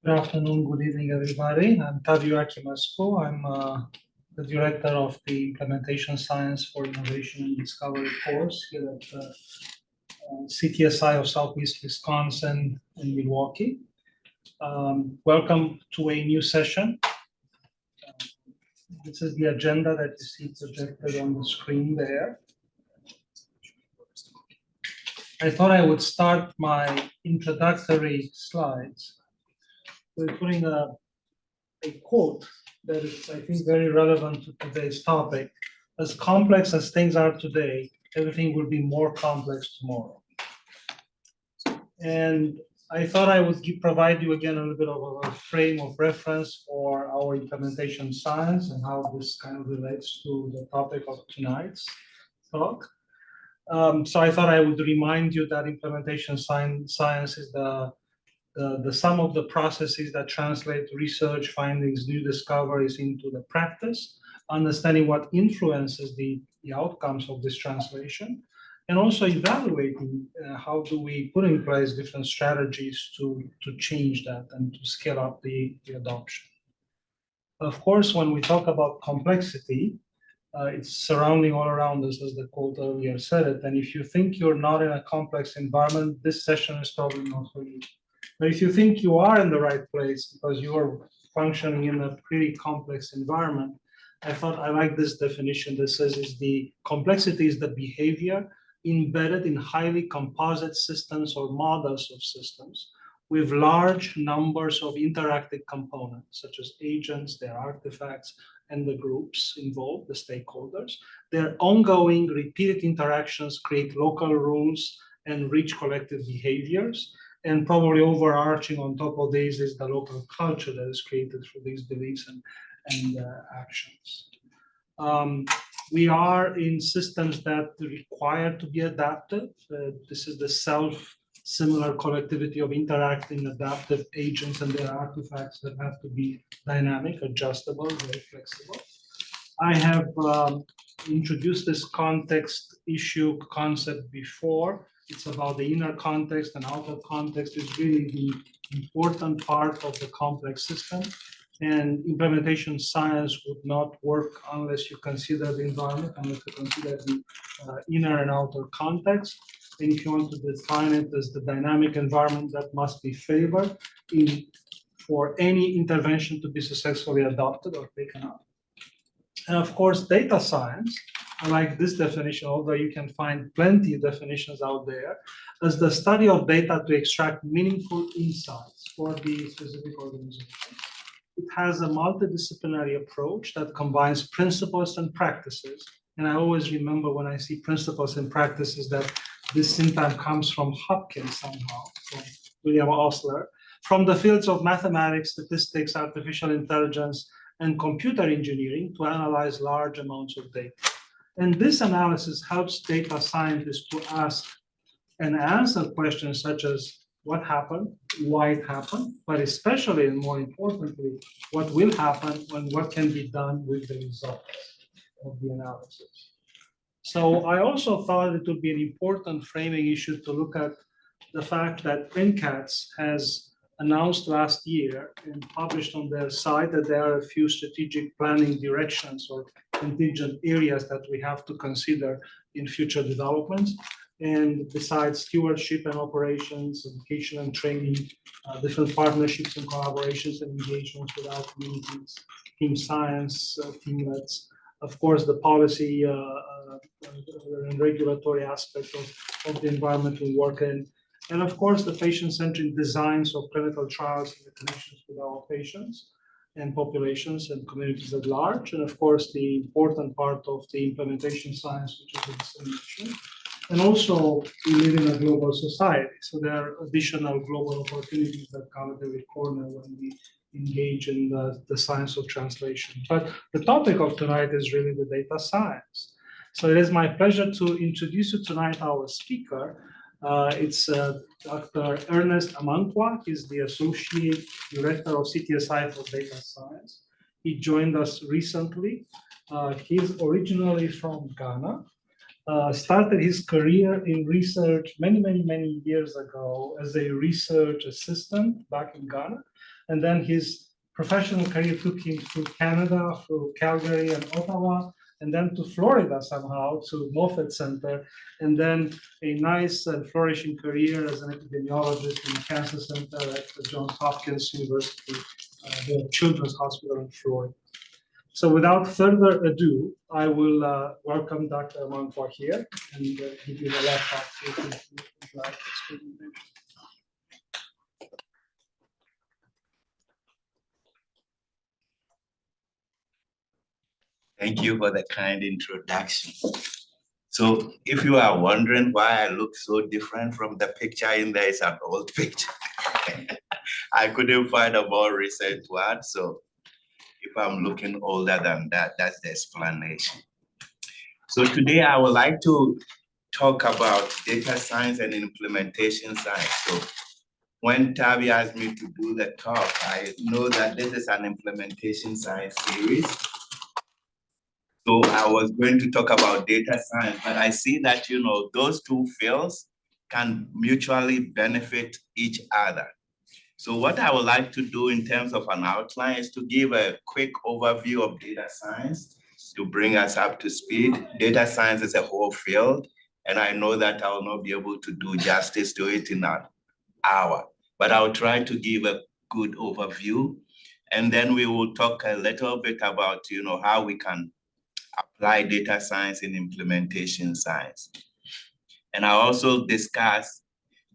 Good afternoon, good evening, everybody. I'm Tadeusz Masco. I'm the director of the Implementation Science for Innovation and Discovery course here at CTSI of Southeast Wisconsin in Milwaukee. Welcome to a new session. This is the agenda that you see projected on the screen there. I thought I would start my introductory slides with putting a quote that is, I think, very relevant to today's topic. As complex as things are today, everything will be more complex tomorrow. And I thought I would provide you again a little bit of a frame of reference for our implementation science and how this kind of relates to the topic of tonight's talk. So I thought I would remind you that implementation science is the sum of the processes that translate research findings, new discoveries into the practice, understanding what influences the outcomes of this translation, and also evaluating how do we put in place different strategies to change that and to scale up the adoption. Of course, when we talk about complexity, it's surrounding all around us, as the quote earlier said it. And if you think you're not in a complex environment, this session is probably not for you. But if you think you are in the right place because you are functioning in a pretty complex environment, I thought I like this definition that says the complexity is the behavior embedded in highly composite systems or models of systems with large numbers of interactive components, such as agents, their artifacts, and the groups involved, the stakeholders. Their ongoing repeated interactions create local rules and rich collective behaviors. And probably overarching on top of these is the local culture that is created through these beliefs and actions. We are in systems that require to be adaptive. This is the self-similar collectivity of interacting adaptive agents and their artifacts that have to be dynamic, adjustable, very flexible. I have introduced this context issue concept before. It's about the inner context and outer context is really the important part of the complex system. And implementation science would not work unless you consider the environment, unless you consider the inner and outer context. And if you want to define it as the dynamic environment that must be favored for any intervention to be successfully adopted or taken up. And of course, data science, I like this definition, although you can find plenty of definitions out there, as the study of data to extract meaningful insights for the specific organization. It has a multidisciplinary approach that combines principles and practices. And I always remember when I see principles and practices that this syntax comes from Hopkins somehow, from William Osler, from the fields of mathematics, statistics, artificial intelligence, and computer engineering to analyze large amounts of data. And this analysis helps data scientists to ask and answer questions such as what happened, why it happened, but especially and more importantly, what will happen and what can be done with the results of the analysis. So I also thought it would be an important framing issue to look at the fact that NCATS has announced last year and published on their site that there are a few strategic planning directions or contingent areas that we have to consider in future developments. And besides stewardship and operations, education and training, different partnerships and collaborations and engagements with our communities, team science, teamlets, of course, the policy and regulatory aspect of the environment we work in. And of course, the patient-centric designs of clinical trials and the connections with our patients and populations and communities at large. And of course, the important part of the implementation science, which is the dissemination. And also, we live in a global society. So there are additional global opportunities that come at every corner when we engage in the science of translation. But the topic of tonight is really the data science. So it is my pleasure to introduce you tonight our speaker. It's Dr. Ernest Amankwah. He's the Associate Director of CTSI for Data Science. He joined us recently. He's originally from Ghana. Started his career in research many years ago as a research assistant back in Ghana. And then his professional career took him to Canada, through Calgary and Ottawa, and then to Florida somehow, to Moffett Center, and then a nice and flourishing career as an epidemiologist in the Cancer Center at the Johns Hopkins University, the Children's Hospital in Florida. So without further ado, I will welcome Dr. Amankwah here and give you the laptop so you can drive this presentation. Thank you for the kind introduction. So if you are wondering why I look so different from the picture in there, it's an old picture. I couldn't find a more recent one. So if I'm looking older than that, that's the explanation. So today I would like to talk about data science and implementation science. So when Tavi asked me to do the talk, I know that this is an implementation science series. So I was going to talk about data science, but I see that, those two fields can mutually benefit each other. So what I would like to do in terms of an outline is to give a quick overview of data science to bring us up to speed. Data science is a whole field, and I know that I will not be able to do justice to it in an hour, but I'll try to give a good overview. And then we will talk a little bit about, how we can apply data science in implementation science. And I'll also discuss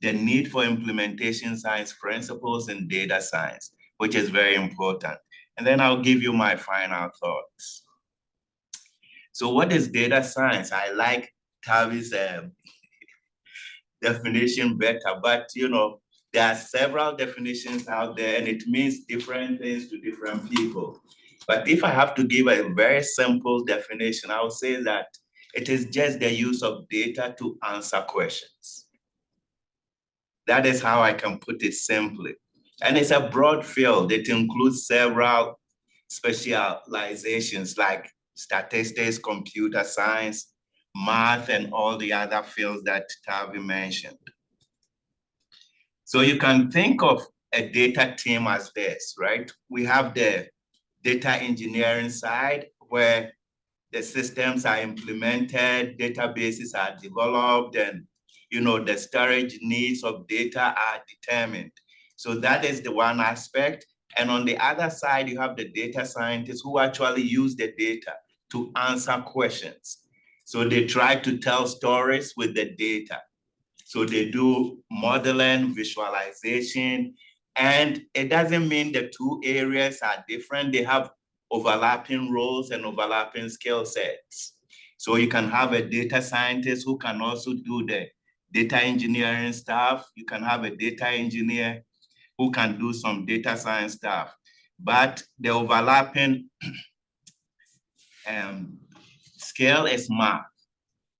the need for implementation science principles in data science, which is very important. And then I'll give you my final thoughts. So what is data science? I like Tavi's definition better, but there are several definitions out there and it means different things to different people. But if I have to give a very simple definition, I would say that it is just the use of data to answer questions. That is how I can put it simply. And it's a broad field. It includes several specializations like statistics, computer science, math, and all the other fields that Tavi mentioned. So you can think of a data team as this, right? We have the data engineering side where the systems are implemented, databases are developed, and the storage needs of data are determined. So that is the one aspect. And on the other side, you have the data scientists who actually use the data to answer questions. So they try to tell stories with the data. So they do modeling, visualization, and it doesn't mean the two areas are different. They have overlapping roles and overlapping skill sets. So you can have a data scientist who can also do the data engineering stuff. You can have a data engineer who can do some data science stuff. But the overlapping skill is math.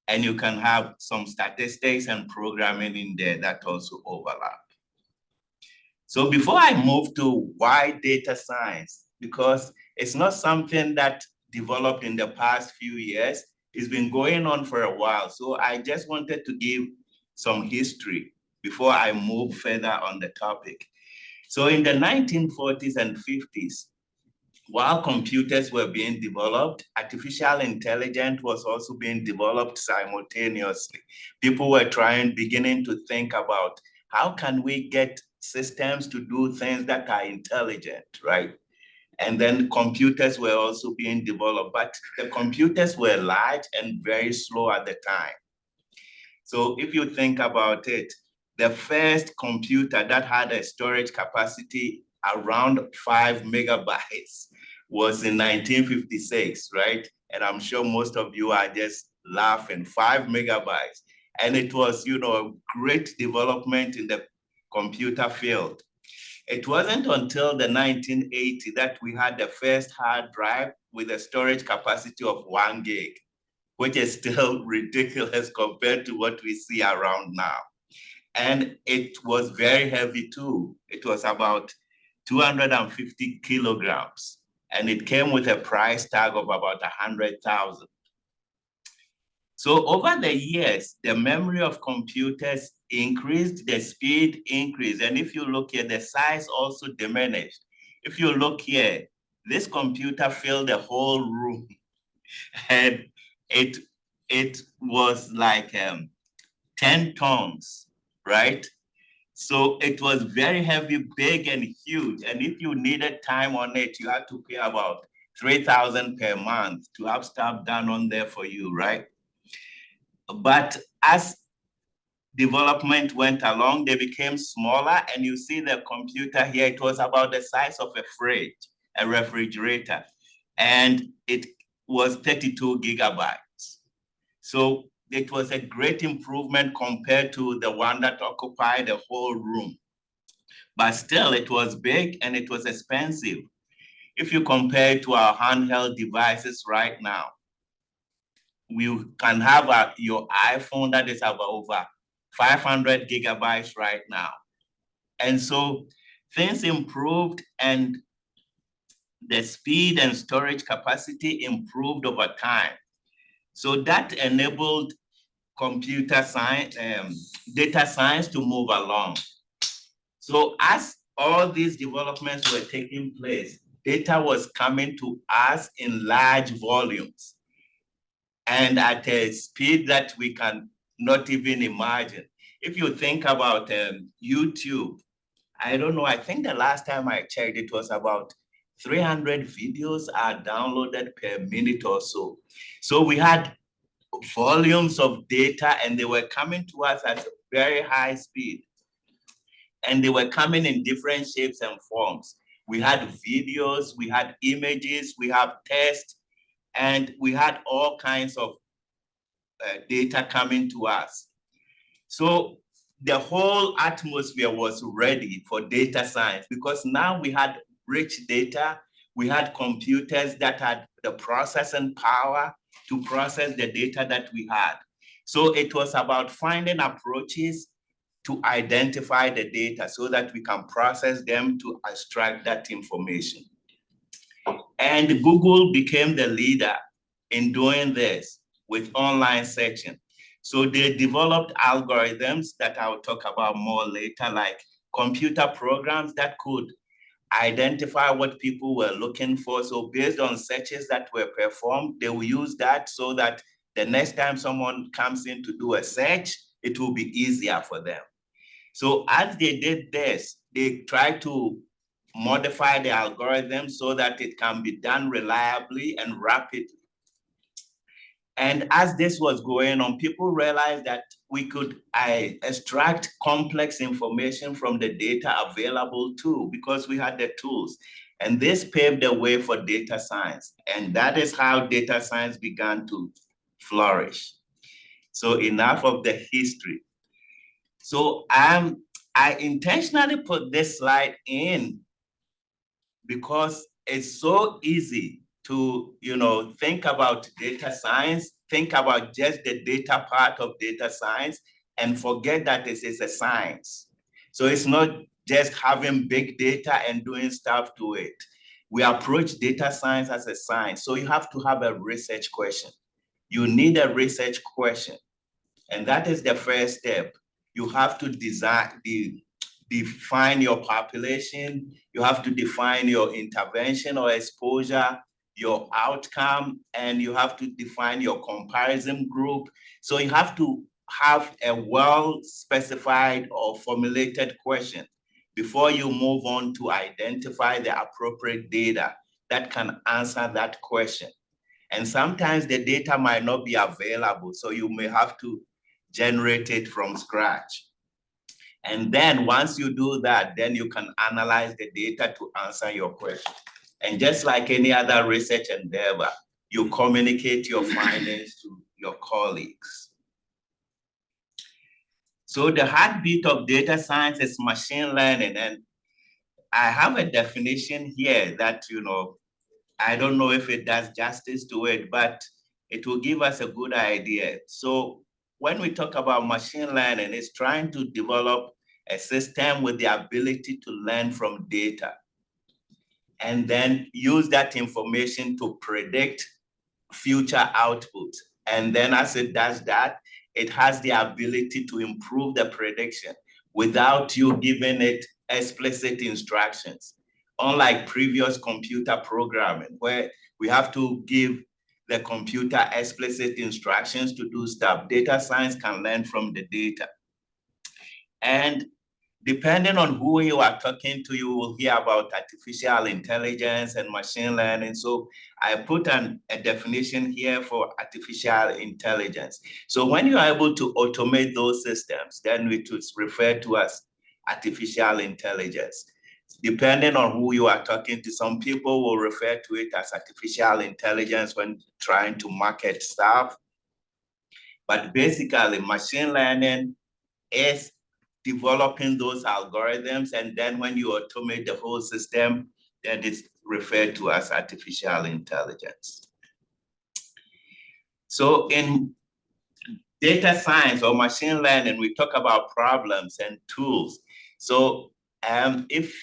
And you can have some statistics and programming in there that also overlap. So before I move to why data science, because it's not something that developed in the past few years, it's been going on for a while. So I just wanted to give some history before I move further on the topic. So in the 1940s and 50s, while computers were being developed, artificial intelligence was also being developed simultaneously. People were beginning to think about how can we get systems to do things that are intelligent, right? And then computers were also being developed, but the computers were large and very slow at the time. So if you think about it, the first computer that had a storage capacity around 5 megabytes was in 1956, right? And I'm sure most of you are just laughing, 5 megabytes. And it was, a great development in the computer field. It wasn't until the 1980s that we had the first hard drive with a storage capacity of 1 gig, which is still ridiculous compared to what we see around now. And it was very heavy too. It was about 250 kilograms. And it came with a price tag of about 100,000. So over the years, the memory of computers increased, the speed increased. And if you look here, the size also diminished. If you look here, this computer filled the whole room and it was like 10 tons, right? So it was very heavy, big and huge. And if you needed time on it, you had to pay about 3,000 per month to have stuff done on there for you, right? But as development went along, they became smaller. And you see the computer here, it was about the size of a fridge, a refrigerator. And it was 32 gigabytes. So it was a great improvement compared to the one that occupied the whole room. But still, it was big and it was expensive. If you compare it to our handheld devices right now, we can have your iPhone that is about over 500 gigabytes right now. And so things improved and the speed and storage capacity improved over time. So that enabled computer science, data science to move along. So as all these developments were taking place, data was coming to us in large volumes and at a speed that we can not even imagine. If you think about YouTube, I don't know, I think the last time I checked, it was about 300 videos are downloaded per minute or so. So we had volumes of data and they were coming to us at a very high speed. And they were coming in different shapes and forms. We had videos, we had images, we have text, and we had all kinds of data coming to us. So the whole atmosphere was ready for data science because now we had rich data, we had computers that had the processing power to process the data that we had. So it was about finding approaches to identify the data so that we can process them to extract that information. And Google became the leader in doing this with online searching. So they developed algorithms that I'll talk about more later, like computer programs that could identify what people were looking for. So based on searches that were performed, they will use that so that the next time someone comes in to do a search, it will be easier for them. So as they did this, they tried to modify the algorithm so that it can be done reliably and rapidly. And as this was going on, people realized that we could extract complex information from the data available too, because we had the tools. And this paved the way for data science. And that is how data science began to flourish. So enough of the history. So I intentionally put this slide in because it's so easy to think about data science, think about just the data part of data science, and forget that this is a science. So it's not just having big data and doing stuff to it. We approach data science as a science. So you have to have a research question. You need a research question. And that is the first step. You have to define your population. You have to define your intervention or exposure, your outcome, and you have to define your comparison group. So you have to have a well-specified or formulated question before you move on to identify the appropriate data that can answer that question. And sometimes the data might not be available, so you may have to generate it from scratch. And then once you do that, then you can analyze the data to answer your question. And just like any other research endeavor, you communicate your findings to your colleagues. So the heartbeat of data science is machine learning. And I have a definition here that, I don't know if it does justice to it, but it will give us a good idea. So when we talk about machine learning, it's trying to develop a system with the ability to learn from data and then use that information to predict future outputs And then as it does that, it has the ability to improve the prediction without you giving it explicit instructions. Unlike previous computer programming, where we have to give the computer explicit instructions to do stuff, data science can learn from the data. And depending on who you are talking to, you will hear about artificial intelligence and machine learning. So I put a definition here for artificial intelligence. So when you are able to automate those systems, then it is referred to as artificial intelligence. Depending on who you are talking to, some people will refer to it as artificial intelligence when trying to market stuff. But basically, machine learning is developing those algorithms, and then when you automate the whole system, then it's referred to as artificial intelligence. So in data science or machine learning, we talk about problems and tools. So if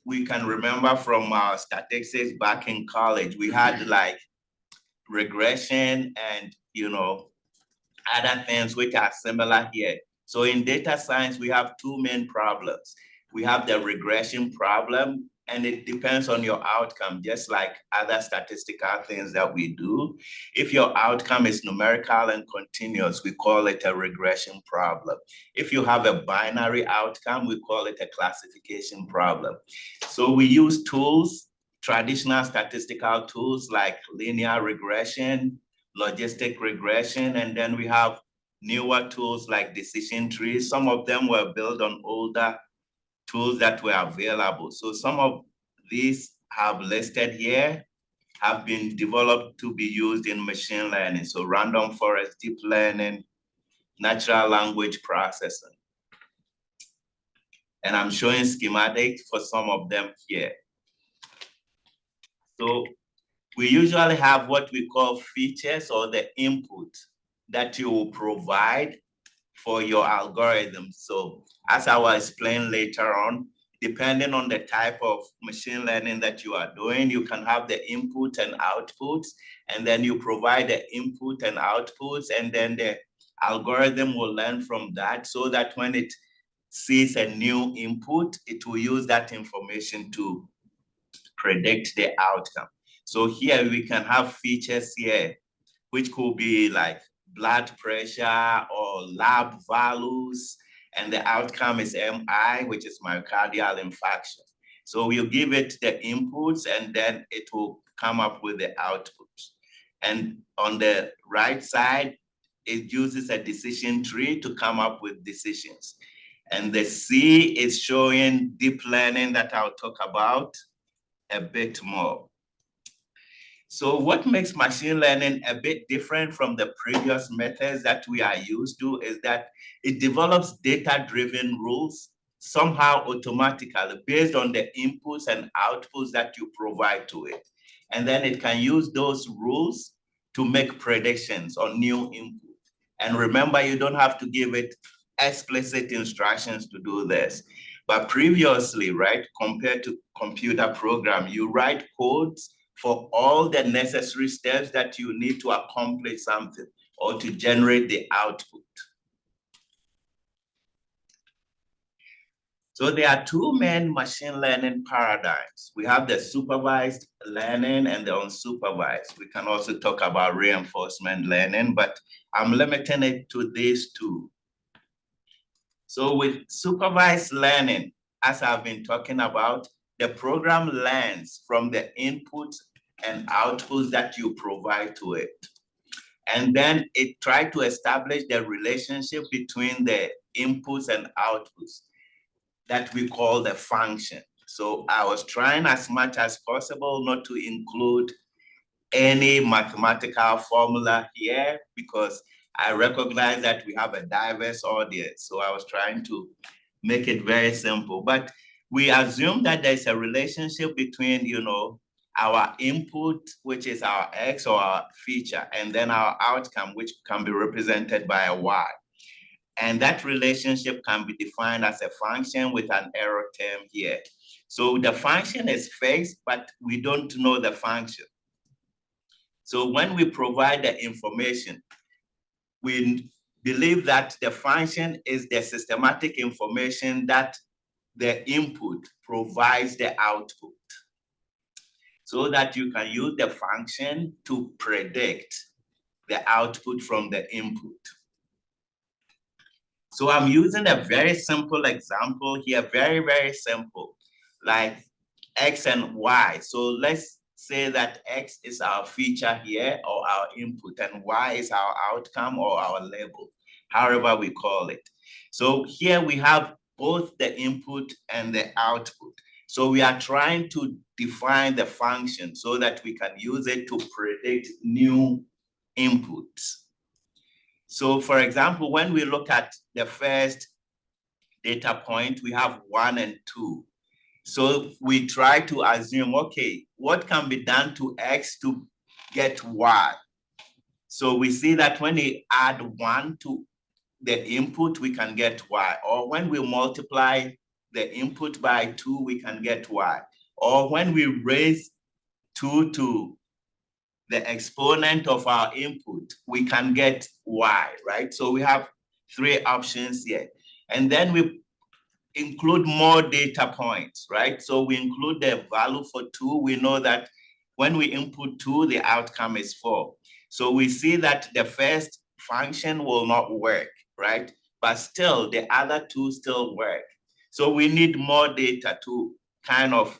we can remember from our statistics back in college, we had like regression and other things which are similar here. So in data science, we have two main problems. We have the regression problem, and it depends on your outcome, just like other statistical things that we do. If your outcome is numerical and continuous, we call it a regression problem. If you have a binary outcome, we call it a classification problem. So we use tools, traditional statistical tools like linear regression, logistic regression, and then we have newer tools like decision trees. Some of them were built on older tools that were available. So some of these have listed here have been developed to be used in machine learning. So random forest, deep learning, natural language processing. And I'm showing schematics for some of them here. So we usually have what we call features or the input that you will provide for your algorithm. So as I will explain later on, depending on the type of machine learning that you are doing, you can have the input and outputs, and then you provide the input and outputs, and then the algorithm will learn from that so that when it sees a new input, it will use that information to predict the outcome. So here we can have features here, which could be like blood pressure or lab values, and the outcome is MI, which is myocardial infarction. So we'll give it the inputs, and then it will come up with the outputs. And on the right side, it uses a decision tree to come up with decisions. And the C is showing deep learning that I'll talk about a bit more. So what makes machine learning a bit different from the previous methods that we are used to is that it develops data-driven rules somehow automatically based on the inputs and outputs that you provide to it. And then it can use those rules to make predictions on new input. And remember, you don't have to give it explicit instructions to do this. But previously, right, compared to computer program, you write codes for all the necessary steps that you need to accomplish something or to generate the output. So there are two main machine learning paradigms. We have the supervised learning and the unsupervised. We can also talk about reinforcement learning, but I'm limiting it to these two. So with supervised learning, as I've been talking about, the program learns from the inputs and outputs that you provide to it. And then it tries to establish the relationship between the inputs and outputs that we call the function. So I was trying as much as possible not to include any mathematical formula here because I recognize that we have a diverse audience. So I was trying to make it very simple, but we assume that there's a relationship between, our input, which is our X or our feature, and then our outcome, which can be represented by a Y. And that relationship can be defined as a function with an error term here. So the function is fixed, but we don't know the function. So when we provide the information, we believe that the function is the systematic information that the input provides the output, so that you can use the function to predict the output from the input. So I'm using a very simple example here, very, very simple, like X and Y. So let's say that X is our feature here or our input, and Y is our outcome or our label, however we call it. So here we have both the input and the output. So we are trying to define the function so that we can use it to predict new inputs. So for example, when we look at the first data point, we have 1 and 2. So we try to assume, okay, what can be done to X to get Y? So we see that when we add 1 to the input, we can get Y. Or when we multiply the input by 2, we can get Y. Or when we raise 2 to the exponent of our input, we can get Y, right? So we have 3 options here. And then we include more data points, right? So we include the value for 2. We know that when we input 2, the outcome is 4. So we see that the first function will not work, right? But still, the other 2 still work. So we need more data to kind of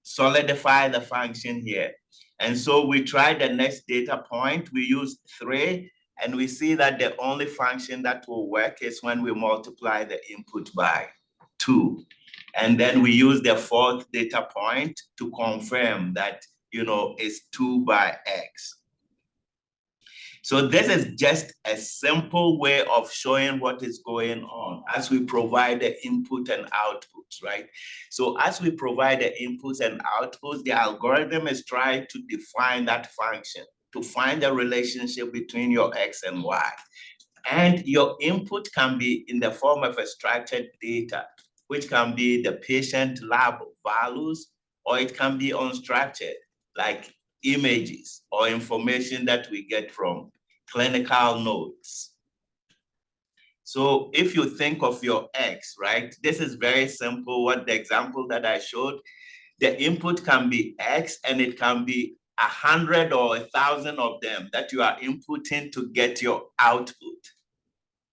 solidify the function here. And so we try the next data point. We use 3, and we see that the only function that will work is when we multiply the input by 2. And then we use the 4th data point to confirm that, it's 2 by X. So this is just a simple way of showing what is going on as we provide the input and outputs, right? So as we provide the inputs and outputs, the algorithm is trying to define that function to find the relationship between your X and Y. And your input can be in the form of a structured data, which can be the patient lab values, or it can be unstructured, like images or information that we get from clinical notes. So if you think of your X, right, this is very simple. What the example that I showed, the input can be X, and it can be 100 or 1,000 of them that you are inputting to get your output.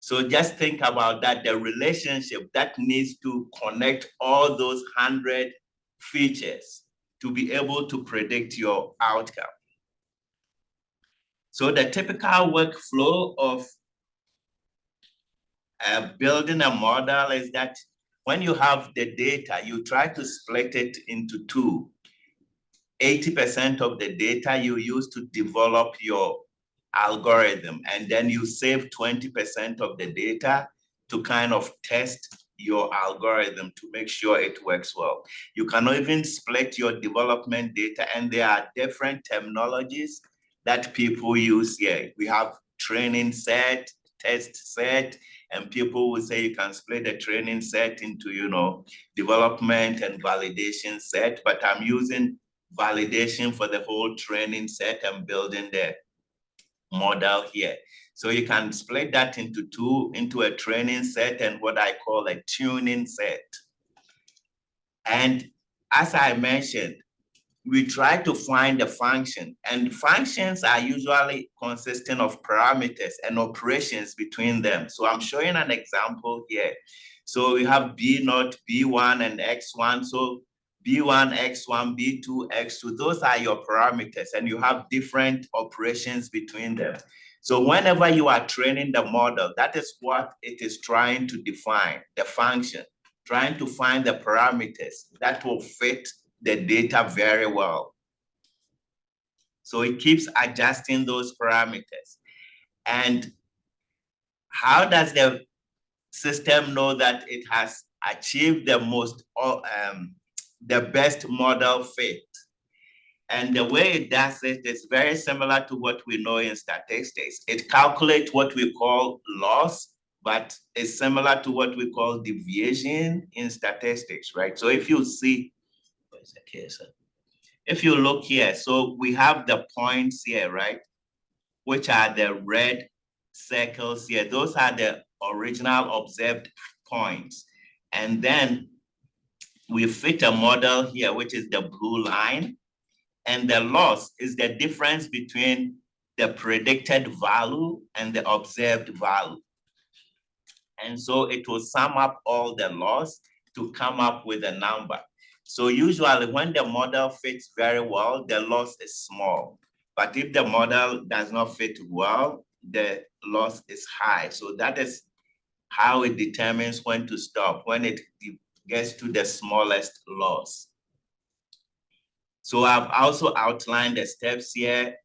So just think about that, the relationship that needs to connect all those 100 features to be able to predict your outcome. So the typical workflow of building a model is that when you have the data, you try to split it into 2. 80% of the data you use to develop your algorithm, and then you save 20% of the data to kind of test your algorithm to make sure it works well. You can even split your development data, and there are different terminologies that people use here. We have training set, test set, and people will say you can split the training set into, development and validation set, but I'm using validation for the whole training set and building the model here. So you can split that into 2, into a training set and what I call a tuning set. And as I mentioned, we try to find the function, and functions are usually consisting of parameters and operations between them. So I'm showing an example here. So we have B0, B1, and X1. So B1, X1, B2, X2, those are your parameters, and you have different operations between them. So whenever you are training the model, that is what it is trying to define, the function, trying to find the parameters that will fit the data very well. So it keeps adjusting those parameters. And how does the system know that it has achieved the best model fit? And the way it does it is very similar to what we know in statistics. It calculates what we call loss, but it's similar to what we call deviation in statistics, right? So if you see, where's the case? If you look here, so we have the points here, right? which are the red circles here. Those are the original observed points. And then we fit a model here, which is the blue line. And the loss is the difference between the predicted value and the observed value. And so it will sum up all the loss to come up with a number. So usually when the model fits very well, the loss is small. But if the model does not fit well, the loss is high. So that is how it determines when to stop, when it gets to the smallest loss. So I've also outlined the steps here.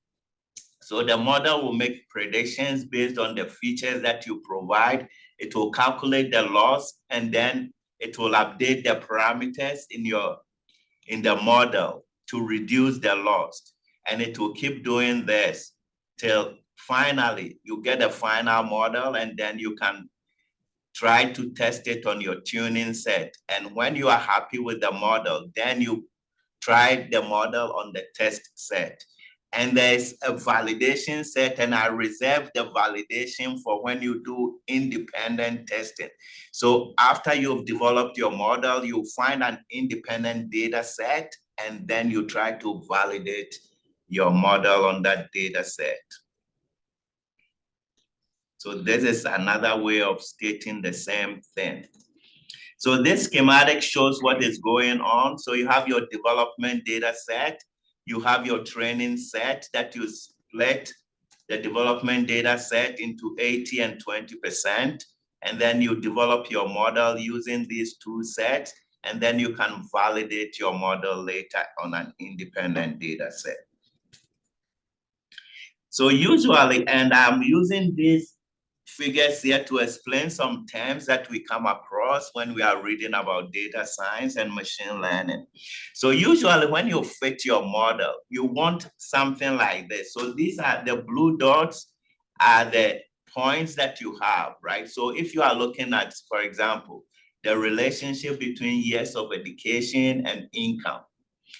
So the model will make predictions based on the features that you provide. It will calculate the loss, and then it will update the parameters in the model to reduce the loss. And it will keep doing this till finally you get a final model, and then you can try to test it on your tuning set. And when you are happy with the model, then you try the model on the test set. And there's a validation set, and I reserve the validation for when you do independent testing. So after you've developed your model, you find an independent data set, and then you try to validate your model on that data set. So this is another way of stating the same thing. So this schematic shows what is going on. So you have your development data set, you have your training set that you split the development data set into 80 and 20%. And then you develop your model using these two sets, and then you can validate your model later on an independent data set. So usually, and I'm using these figures here to explain some terms that we come across when we are reading about data science and machine learning. So usually when you fit your model, you want something like this. So these are the blue dots are the points that you have, right? So if you are looking at, for example, the relationship between years of education and income.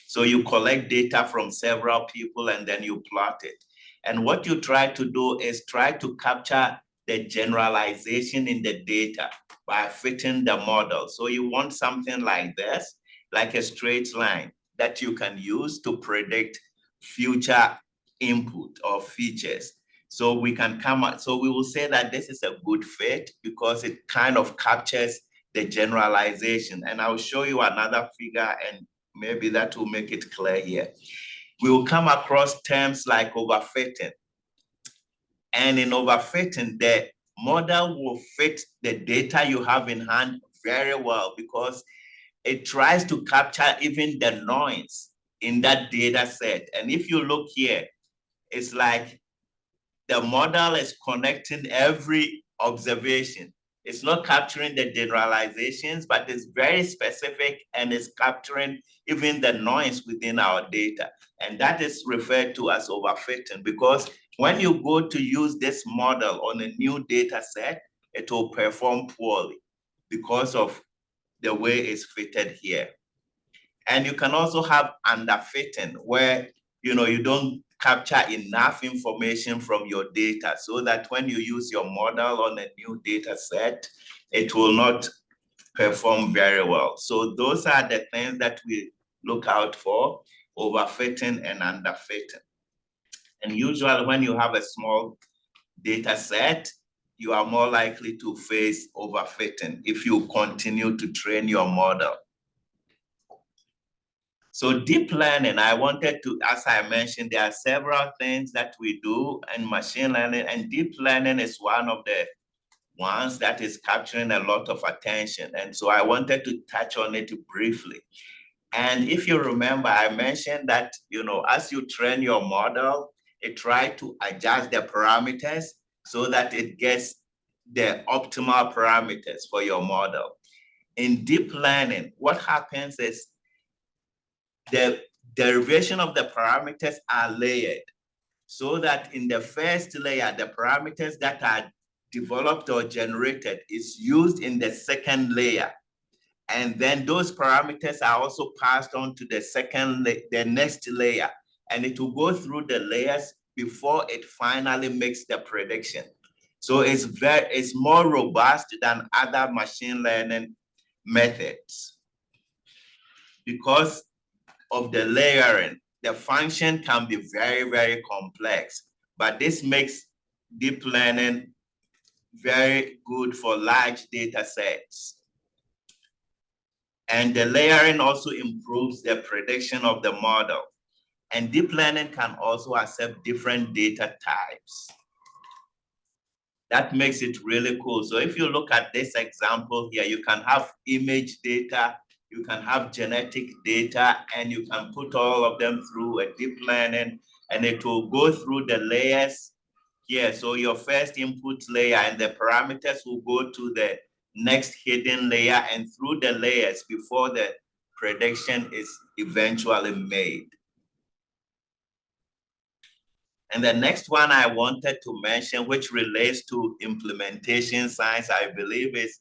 So you collect data from several people and then you plot it. And what you try to do is try to capture the generalization in the data by fitting the model. So you want something like this, like a straight line that you can use to predict future input or features. So we can come out, so we will say that this is a good fit because it kind of captures the generalization. And I'll show you another figure and maybe that will make it clear here. We will come across terms like overfitting. And in overfitting, the model will fit the data you have in hand very well because it tries to capture even the noise in that data set. And if you look here, it's like the model is connecting every observation. It's not capturing the generalizations, but it's very specific and it's capturing even the noise within our data. And that is referred to as overfitting because when you go to use this model on a new data set, it will perform poorly because of the way it's fitted here. And you can also have underfitting where you don't capture enough information from your data so that when you use your model on a new data set, it will not perform very well. So those are the things that we look out for, overfitting and underfitting. And usually when you have a small data set, you are more likely to face overfitting if you continue to train your model. So deep learning, I wanted to, as I mentioned, there are several things that we do in machine learning, and deep learning is one of the ones that is capturing a lot of attention. And so I wanted to touch on it briefly. And if you remember, I mentioned that, as you train your model, it tries to adjust the parameters so that it gets the optimal parameters for your model. In deep learning, what happens is the derivation of the parameters are layered so that in the first layer, the parameters that are developed or generated is used in the second layer. And then those parameters are also passed on to the next layer. And it will go through the layers before it finally makes the prediction. So it's more robust than other machine learning methods. Because of the layering, the function can be very, very complex, but this makes deep learning very good for large data sets. And the layering also improves the prediction of the model. And deep learning can also accept different data types. That makes it really cool. So if you look at this example here, you can have image data, you can have genetic data, and you can put all of them through a deep learning, and it will go through the layers here. So your first input layer and the parameters will go to the next hidden layer and through the layers before the prediction is eventually made. And the next one I wanted to mention, which relates to implementation science, I believe, is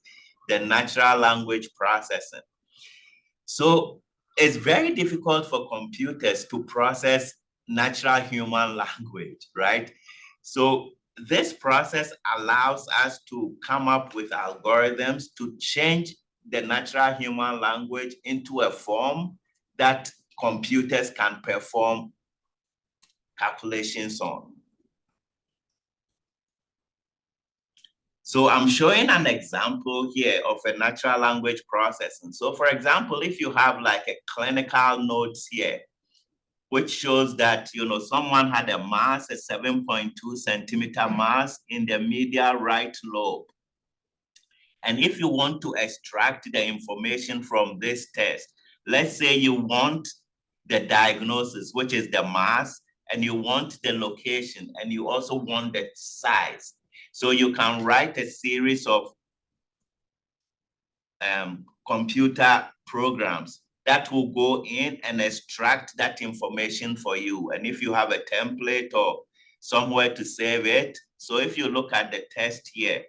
the natural language processing. So it's very difficult for computers to process natural human language, right? So this process allows us to come up with algorithms to change the natural human language into a form that computers can perform calculations on. So I'm showing an example here of a natural language processing. So for example, if you have like a clinical notes here, which shows that, you know, someone had a mass, a 7.2 centimeter mass in the medial right lobe. And if you want to extract the information from this test, let's say you want the diagnosis, which is the mass, and you want the location, and you also want the size. So you can write a series of computer programs that will go in and extract that information for you. And if you have a template or somewhere to save it, so if you look at the test here,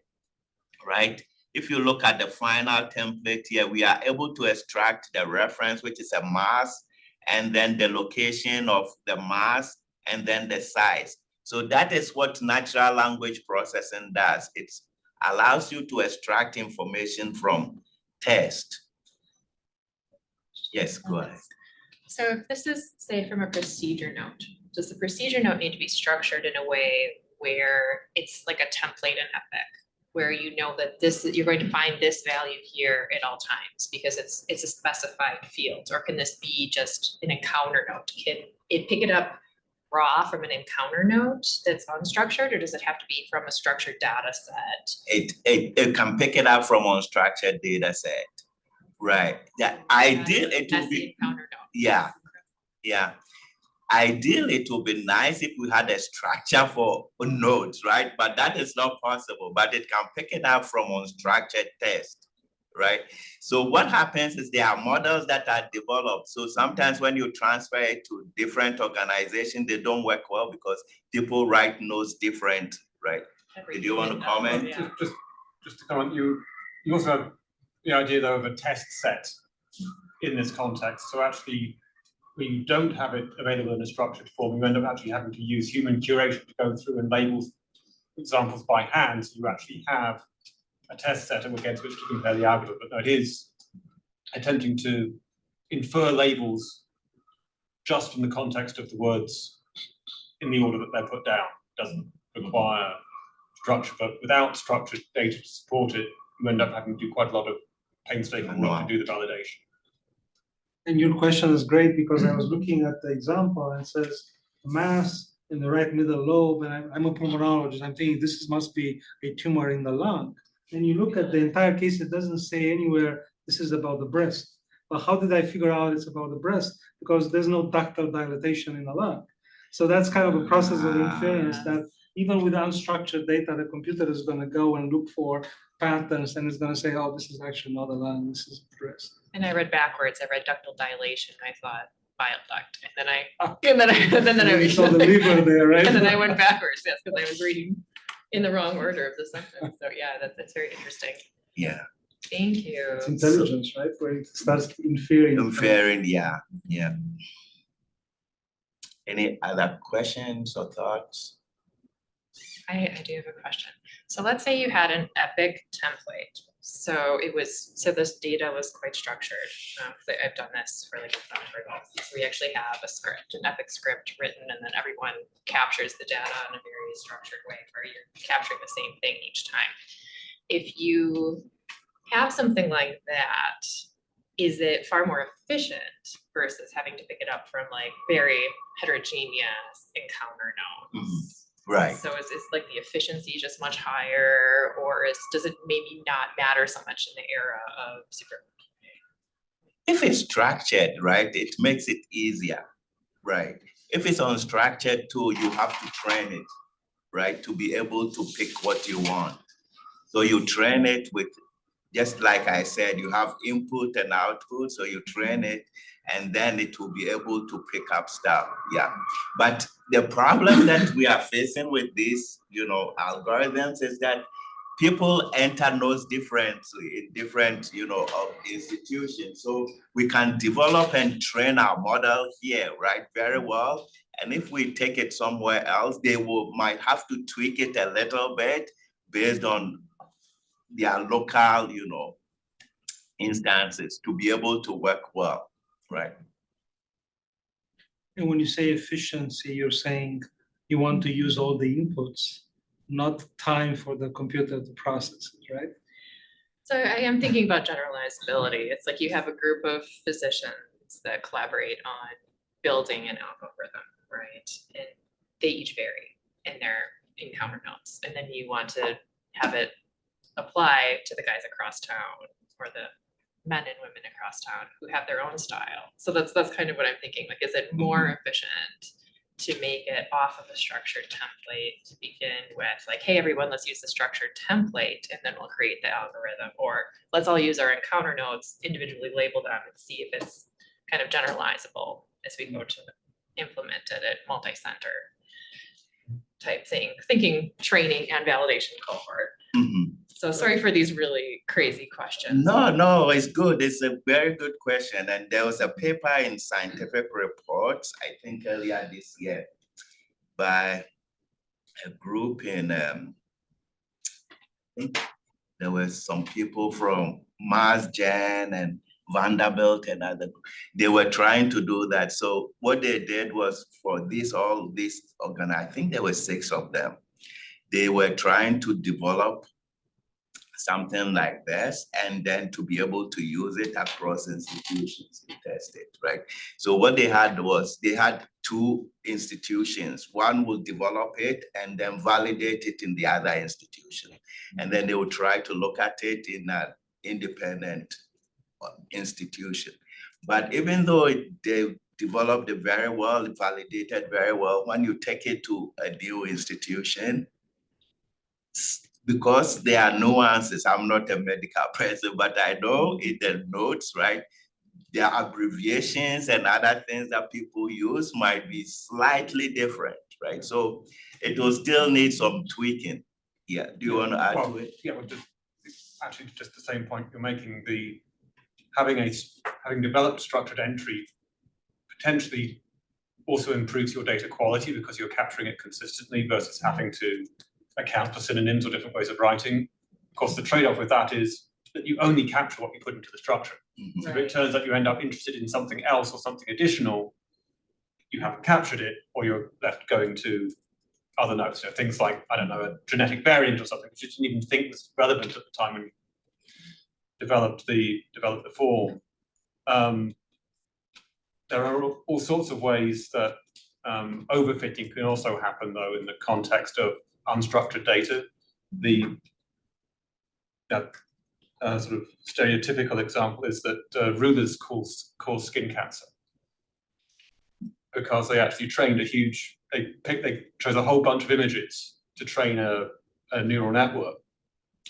right? If you look at the final template here, we are able to extract the reference, which is a mass, and then the location of the mass, and then the size. So that is what natural language processing does. It allows you to extract information from text. Yes, go ahead. So if this is, say, from a procedure note, does the procedure note need to be structured in a way where it's like a template in Epic, where you know that you're going to find this value here at all times because it's a specified field? Or can this be just an encounter note? Can it pick it up raw from an encounter note that's unstructured, or does it have to be from a structured data set? It can pick it up from unstructured data set. Right. Yeah. Ideally, it would be encounter note. Yeah. Yeah. Ideally, it would be nice if we had a structure for nodes, right? But that is not possible. But it can pick it up from unstructured text, right? So what happens is there are models that are developed. So sometimes when you transfer it to different organizations, they don't work well because people write nodes different, right? Did you want to comment? Yeah. Just to comment, you also have the idea though of a test set in this context. So actually, when you don't have it available in a structured form, you end up actually having to use human curation to go through and label examples by hand. So you actually have a test set against which to compare the algorithm. But no, it is attempting to infer labels just from the context of the words in the order that they're put down. It doesn't require structure, but without structured data to support it, you end up having to do quite a lot of painstaking work to do the validation. And your question is great because I was looking at the example and it says mass in the right middle lobe, and I'm a pulmonologist. I'm thinking this must be a tumor in the lung. And you look at the entire case, it doesn't say anywhere this is about the breast. But how did I figure out it's about the breast? Because there's no ductal dilatation in the lung. So that's kind of a process of inference that even with unstructured data, the computer is going to go and look for patterns and it's going to say, oh, this is actually not a lung, this is a breast. And I read backwards. I read ductal dilation. I thought bile duct, and then I saw the liver there, right? And then I went backwards. Yes, because I was reading in the wrong order of the sentence. So yeah, that's very interesting. Yeah. Thank you. It's intelligence, right? Where it starts inferring. Inferring, yeah, yeah. Any other questions or thoughts? I do have a question. So let's say you had an epic template. So this data was quite structured. I've done this for like results. So we actually have a script, an epic script written, and then everyone captures the data in a very structured way where you're capturing the same thing each time. If you have something like that, is it far more efficient versus having to pick it up from like very heterogeneous encounter nodes? Right. So is like the efficiency just much higher, or does it maybe not matter so much in the era of supercomputing? If it's structured, right, it makes it easier, right? If it's unstructured too, you have to train it, right, to be able to pick what you want. So you train it with, just like I said, you have input and output, so you train it, and then it will be able to pick up stuff, yeah. But the problem that we are facing with these, algorithms is that people enter nodes differently in different, institutions. So we can develop and train our model here, right, very well. And if we take it somewhere else, might have to tweak it a little bit based on their local, instances to be able to work well, right? And when you say efficiency, you're saying you want to use all the inputs, not time for the computer to process it, right? So I am thinking about generalizability. It's like you have a group of physicians that collaborate on building an algorithm, right? And they each vary in their encounter nodes. And then you want to have it apply to the guys across town or the men and women across town who have their own style. So that's kind of what I'm thinking. Like, is it more efficient to make it off of a structured template to begin with? Like, hey, everyone, let's use the structured template and then we'll create the algorithm. Or let's all use our encounter nodes, individually label them and see if it's kind of generalizable as we go to implement it at multi-center type thing, thinking training and validation cohort. So sorry for these really crazy questions. No, it's good. It's a very good question. And there was a paper in Scientific Reports, I think earlier this year, by a group in, I think there were some people from Mass Gen and Vanderbilt and other, they were trying to do that. So what they did was for all these I think there were 6 of them. They were trying to develop something like this, and then to be able to use it across institutions to test it, right? So what they had was, they had 2 institutions. One will develop it and then validate it in the other institution. And then they will try to look at it in an independent institution. But even though they developed it very well, validated very well, when you take it to a new institution, because there are nuances, I'm not a medical person, but I know in the notes, right, there are abbreviations and other things that people use might be slightly different, right? So it will still need some tweaking. Yeah, do you want to add to it? Yeah, well, just the same point you're making. Having developed structured entry potentially also improves your data quality because you're capturing it consistently versus having to account for synonyms or different ways of writing. Of course, the trade-off with that is that you only capture what you put into the structure. So if it turns out you end up interested in something else or something additional, you haven't captured it, or you're left going to other nodes. Things like, I don't know, a genetic variant or something, which you didn't even think was relevant at the time when you developed the form. There are all sorts of ways that overfitting can also happen, though, in the context of unstructured data. The sort of stereotypical example is that rulers cause skin cancer because they actually trained they chose a whole bunch of images to train a neural network,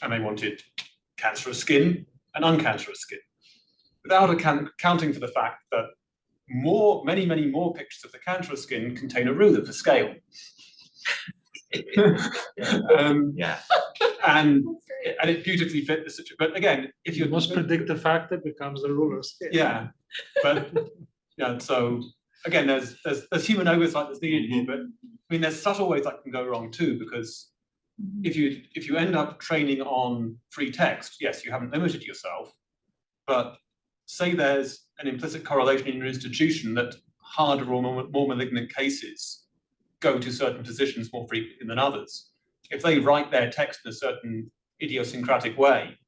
and they wanted cancerous skin and uncancerous skin, without accounting for the fact that many more pictures of the cancerous skin contain a ruler for scale. And it beautifully fit the situation. But again, if you must predict the fact that becomes the ruler scale. Yeah, but yeah, so again, there's human oversight that's needed here, but I mean, there's subtle ways that can go wrong too, because if you end up training on free text, yes, you haven't limited yourself, but say there's an implicit correlation in your institution that harder or more malignant cases go to certain physicians more frequently than others. If they write their text in a certain idiosyncratic way,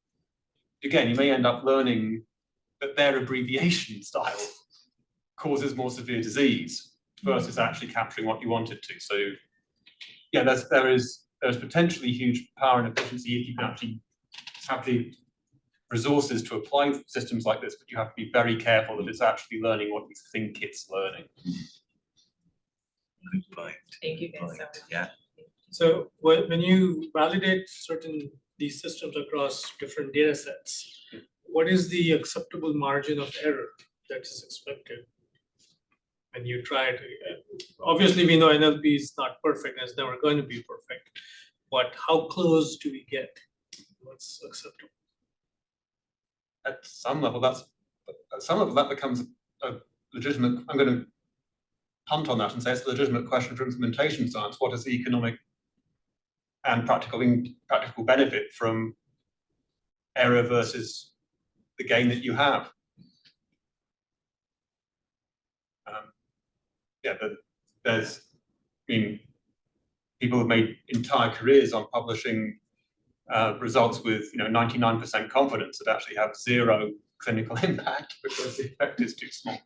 again, you may end up learning that their abbreviation style causes more severe disease versus actually capturing what you wanted to. So yeah, there's potentially huge power and efficiency if you can actually have the resources to apply systems like this, but you have to be very careful that it's actually learning what you think it's learning. Good point. Thank you guys so much. Yeah. So when you validate these systems across different data sets, what is the acceptable margin of error that is expected when you try to? Obviously, we know NLP is not perfect, and it's never going to be perfect. But how close do we get? What's acceptable? At some level, that becomes a legitimate. I'm going to punt on that and say it's a legitimate question for implementation science. What is the economic and practical benefit from error versus the gain that you have? Yeah, but there's, I mean, people have made entire careers on publishing results with 99% confidence that actually have zero clinical impact because the effect is too small.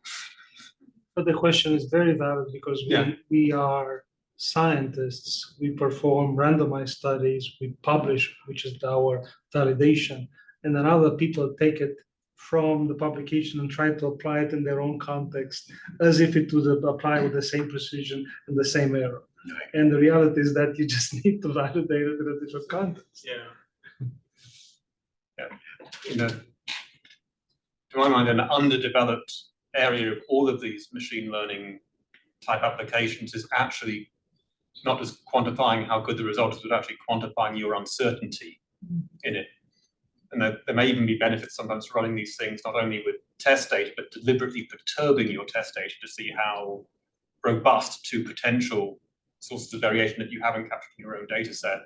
But the question is very valid because we are scientists, we perform randomized studies, we publish, which is our validation, and then other people take it from the publication and try to apply it in their own context as if it would apply with the same precision and the same error. Right. And the reality is that you just need to validate it in a different context. Yeah. To my mind, an underdeveloped area of all of these machine learning type applications is actually not just quantifying how good the result is, but actually quantifying your uncertainty in it. And there may even be benefits sometimes for running these things, not only with test data, but deliberately perturbing your test data to see how robust to potential sources of variation that you haven't captured in your own data set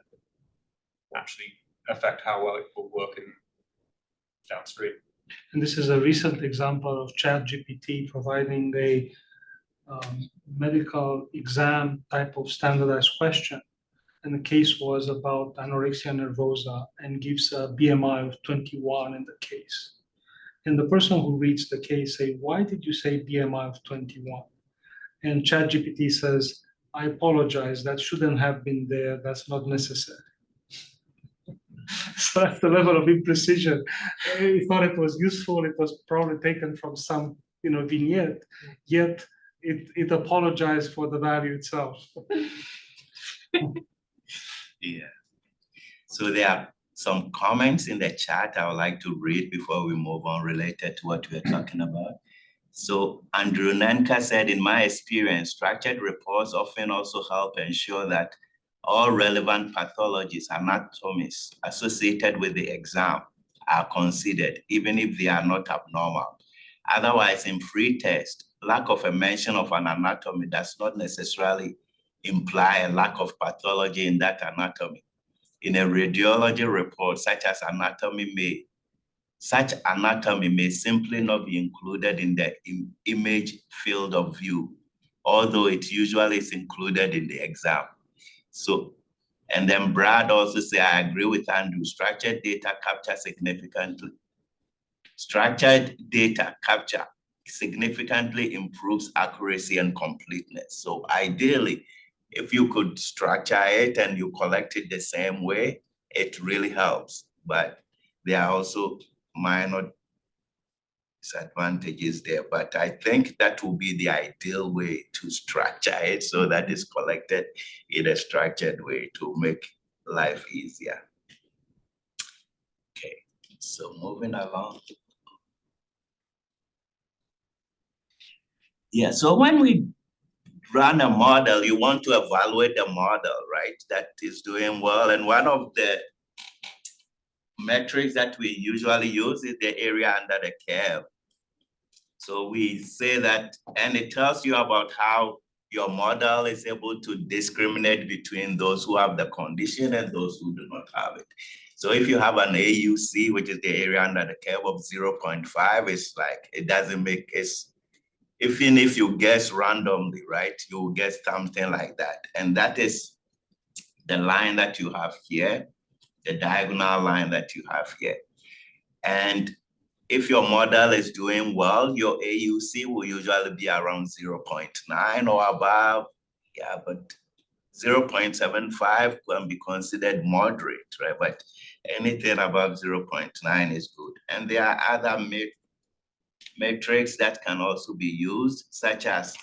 actually affect how well it will work in downstream. And this is a recent example of ChatGPT providing a medical exam type of standardized question. And the case was about anorexia nervosa and gives a BMI of 21 in the case. And the person who reads the case say, why did you say BMI of 21? And ChatGPT says, I apologize, that shouldn't have been there, that's not necessary. So that's the level of imprecision. He thought it was useful, it was probably taken from some vignette, yet it apologized for the value itself. Yeah. So there are some comments in the chat I would like to read before we move on related to what we're talking about. So Andrew Nanka said, in my experience, structured reports often also help ensure that all relevant pathologies, anatomies associated with the exam are considered, even if they are not abnormal. Otherwise, in free test, lack of a mention of an anatomy does not necessarily imply a lack of pathology in that anatomy. In a radiology report, such anatomy may simply not be included in the image field of view, although it usually is included in the exam. So, and then Brad also said, I agree with Andrew, structured data capture significantly improves accuracy and completeness. So ideally, if you could structure it and you collect it the same way, it really helps. But there are also minor disadvantages there. But I think that will be the ideal way to structure it so that it's collected in a structured way to make life easier. Okay, so moving along. Yeah, so when we run a model, you want to evaluate the model, right? That is doing well. And one of the metrics that we usually use is the area under the curve. So we say that, and it tells you about how your model is able to discriminate between those who have the condition and those who do not have it. So if you have an AUC, which is the area under the curve of 0.5, it's like, it doesn't make it, even if you guess randomly, right, you will get something like that. And that is the line that you have here, the diagonal line that you have here. And if your model is doing well, your AUC will usually be around 0.9 or above. Yeah, but 0.75 can be considered moderate, right? But anything above 0.9 is good. And there are other metrics that can also be used, such as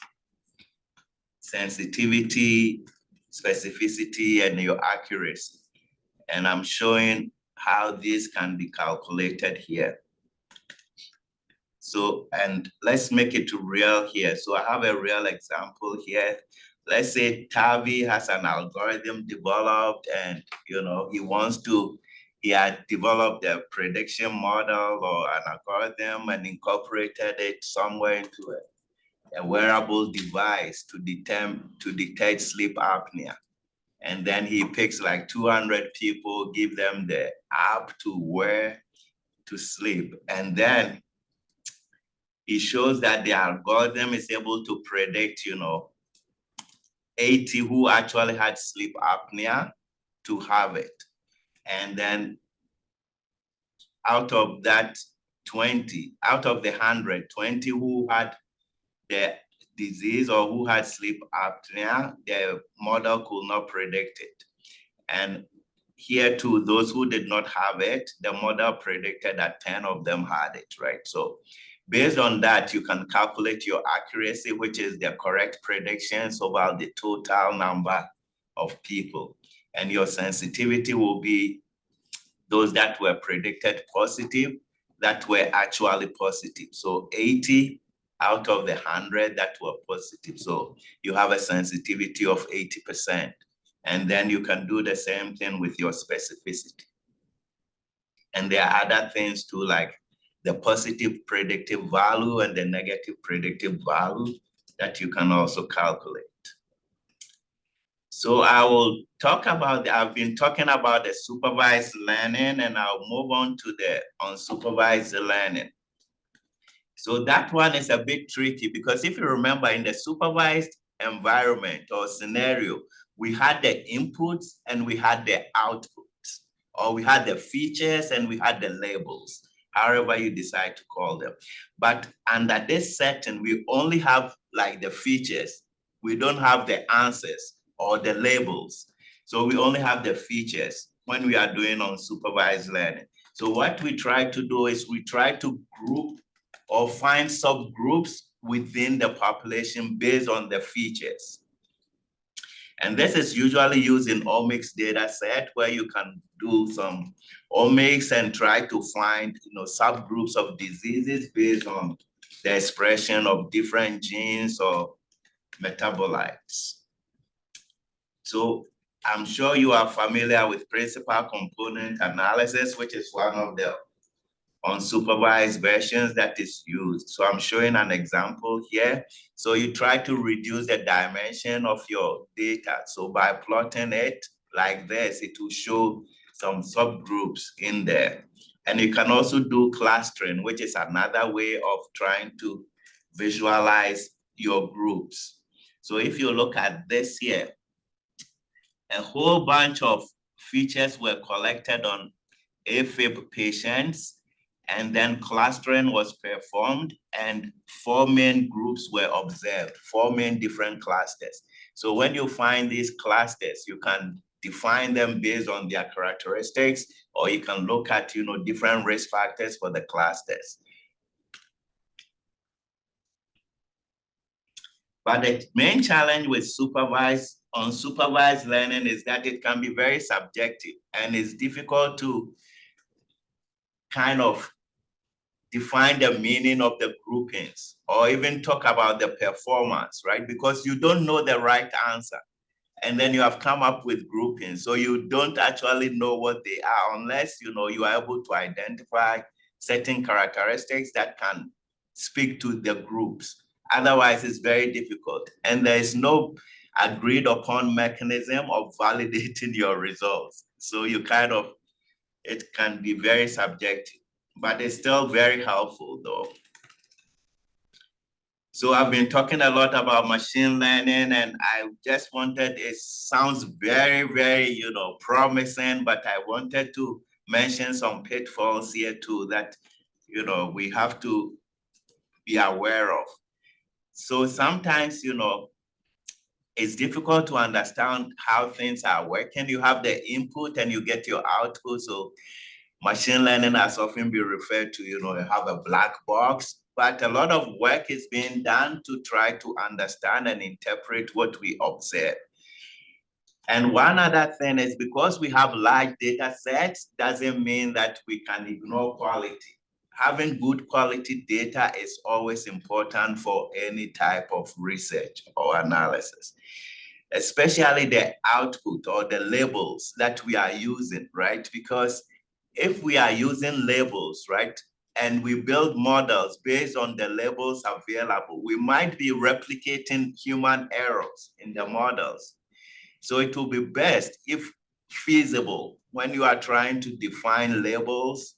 sensitivity, specificity, and your accuracy. And I'm showing how this can be calculated here. So, and let's make it real here. So I have a real example here. Let's say Tavi has an algorithm developed and, he had developed a prediction model or an algorithm and incorporated it somewhere into a wearable device to detect sleep apnea. And then he picks like 200 people, give them the app to wear to sleep. And then it shows that the algorithm is able to predict, 80 who actually had sleep apnea to have it. And then out of that 20, out of the 100, 20 who had the disease or who had sleep apnea, the model could not predict it. And here too, those who did not have it, the model predicted that 10 of them had it, right? So based on that, you can calculate your accuracy, which is the correct predictions about the total number of people. And your sensitivity will be those that were predicted positive, that were actually positive. So 80 out of the 100 that were positive. So you have a sensitivity of 80%. And then you can do the same thing with your specificity. And there are other things too, like the positive predictive value and the negative predictive value that you can also calculate. So I will talk about, I've been talking about the supervised learning, and I'll move on to the unsupervised learning. So that one is a bit tricky because if you remember, in the supervised environment or scenario, we had the inputs and we had the outputs, or we had the features and we had the labels, however you decide to call them. But under this setting, we only have like the features. We don't have the answers or the labels. So we only have the features when we are doing unsupervised learning. So what we try to do is we try to group or find subgroups within the population based on the features. And this is usually used in omics data set where you can do some omics and try to find subgroups of diseases based on the expression of different genes or metabolites. So I'm sure you are familiar with principal component analysis, which is one of the unsupervised versions that is used. So I'm showing an example here. So you try to reduce the dimension of your data. So by plotting it like this, it will show some subgroups in there. And you can also do clustering, which is another way of trying to visualize your groups. So if you look at this here, a whole bunch of features were collected on AFib patients, and then clustering was performed and 4 main groups were observed, 4 main different clusters. So when you find these clusters, you can define them based on their characteristics, or you can look at different risk factors for the clusters. But the main challenge with unsupervised learning is that it can be very subjective and it's difficult to kind of define the meaning of the groupings or even talk about the performance, right? Because you don't know the right answer. And then you have come up with groupings. So you don't actually know what they are unless you are able to identify certain characteristics that can speak to the groups. Otherwise, it's very difficult. And there is no agreed upon mechanism of validating your results. So you kind of, it can be very subjective, but it's still very helpful though. So I've been talking a lot about machine learning, and I just wanted, it sounds very, very, promising, but I wanted to mention some pitfalls here too that, we have to be aware of. So sometimes, it's difficult to understand how things are working. You have the input and you get your output. So machine learning has often been referred to, you have a black box, but a lot of work is being done to try to understand and interpret what we observe. And one other thing is, because we have large data sets, doesn't mean that we can ignore quality. Having good quality data is always important for any type of research or analysis, especially the output or the labels that we are using, right? Because if we are using labels, right, and we build models based on the labels available, we might be replicating human errors in the models. So it will be best, if feasible, when you are trying to define labels,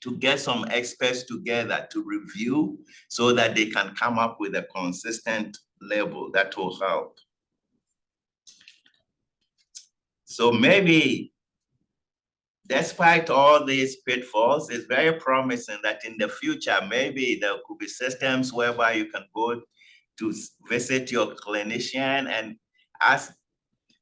to get some experts together to review so that they can come up with a consistent label that will help. So maybe, despite all these pitfalls, it's very promising that in the future, maybe there could be systems whereby you can go to visit your clinician, and as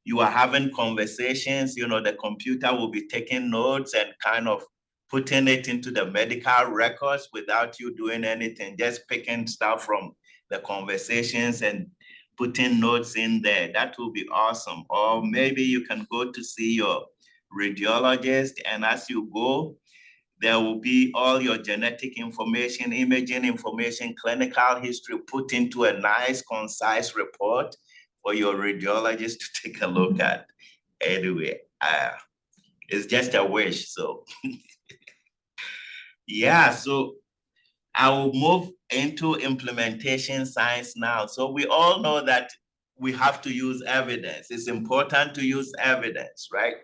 you are having conversations, the computer will be taking notes and kind of putting it into the medical records without you doing anything, just picking stuff from the conversations and putting notes in there. That will be awesome. Or maybe you can go to see your radiologist, and as you go, there will be all your genetic information, imaging information, clinical history put into a nice, concise report for your radiologist to take a look at. Anyway, it's just a wish, so. Yeah, so I will move into implementation science now. So we all know that we have to use evidence. It's important to use evidence, right?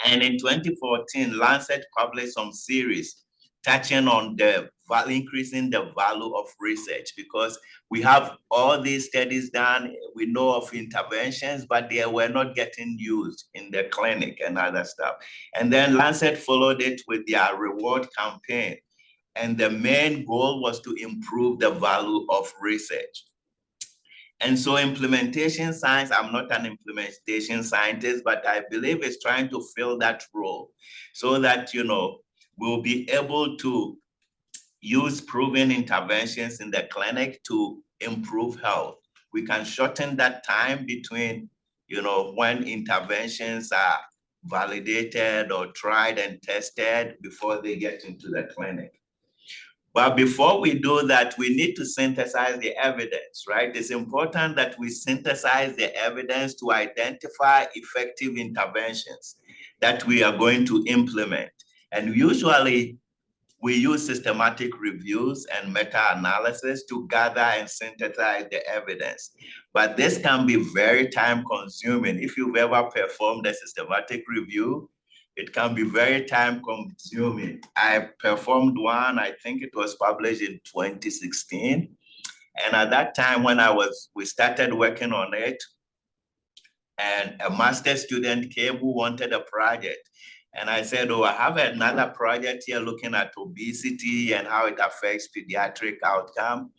And in 2014, Lancet published some series touching on the increasing the value of research, because we have all these studies done, we know of interventions, but they were not getting used in the clinic and other stuff. And then Lancet followed it with their reward campaign. And the main goal was to improve the value of research. And so implementation science, I'm not an implementation scientist, but I believe it's trying to fill that role so that, we'll be able to use proven interventions in the clinic to improve health. We can shorten that time between, when interventions are validated or tried and tested before they get into the clinic. But before we do that, we need to synthesize the evidence, right? It's important that we synthesize the evidence to identify effective interventions that we are going to implement. And usually we use systematic reviews and meta-analysis to gather and synthesize the evidence. But this can be very time-consuming. If you've ever performed a systematic review, it can be very time-consuming. I performed one, I think it was published in 2016. And at that time when we started working on it, and a master's student came who wanted a project. And I said, I have another project here looking at obesity and how it affects pediatric outcome.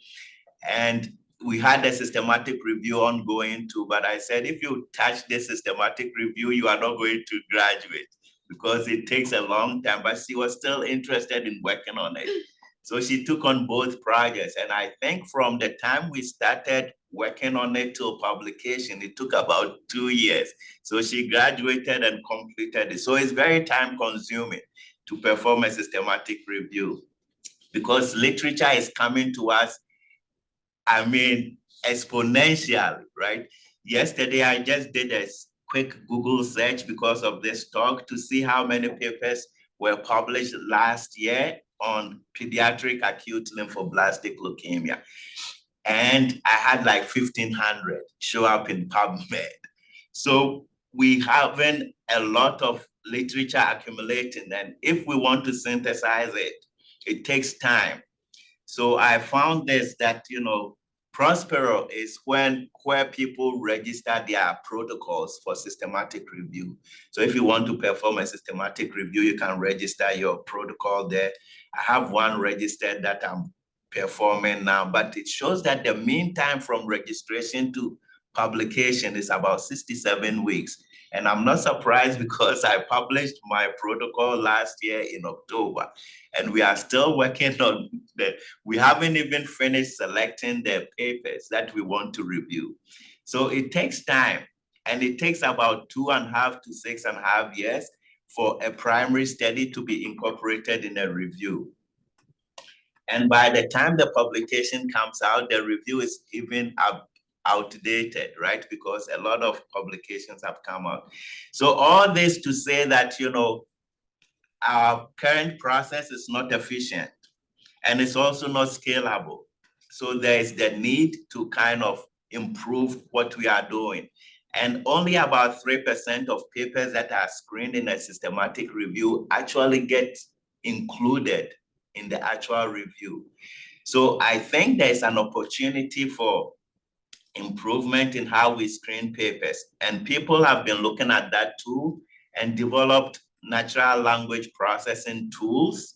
And we had a systematic review ongoing too, but I said, if you touch the systematic review, you are not going to graduate because it takes a long time, but she was still interested in working on it. So she took on both projects. And I think from the time we started working on it till publication, it took about 2 years. So she graduated and completed it. So it's very time consuming to perform a systematic review because literature is coming to us, exponentially, right? Yesterday, I just did a quick Google search because of this talk to see how many papers were published last year. on pediatric acute lymphoblastic leukemia. And I had like 1,500 show up in PubMed. So we having a lot of literature accumulating, and if we want to synthesize it, it takes time. So I found this, that, Prospero is where people register their protocols for systematic review. So if you want to perform a systematic review, you can register your protocol there. I have one registered that I'm performing now, but it shows that the mean time from registration to publication is about 67 weeks. And I'm not surprised because I published my protocol last year in October, and we are still working on we haven't even finished selecting the papers that we want to review. So it takes time, and it takes about 2.5 to 6.5 years for a primary study to be incorporated in a review. And by the time the publication comes out, the review is even outdated, right? Because a lot of publications have come out. So all this to say that, our current process is not efficient, and it's also not scalable. So there is the need to kind of improve what we are doing. And only about 3% of papers that are screened in a systematic review actually get included in the actual review. So I think there's an opportunity for improvement in how we screen papers. And people have been looking at that too and developed natural language processing tools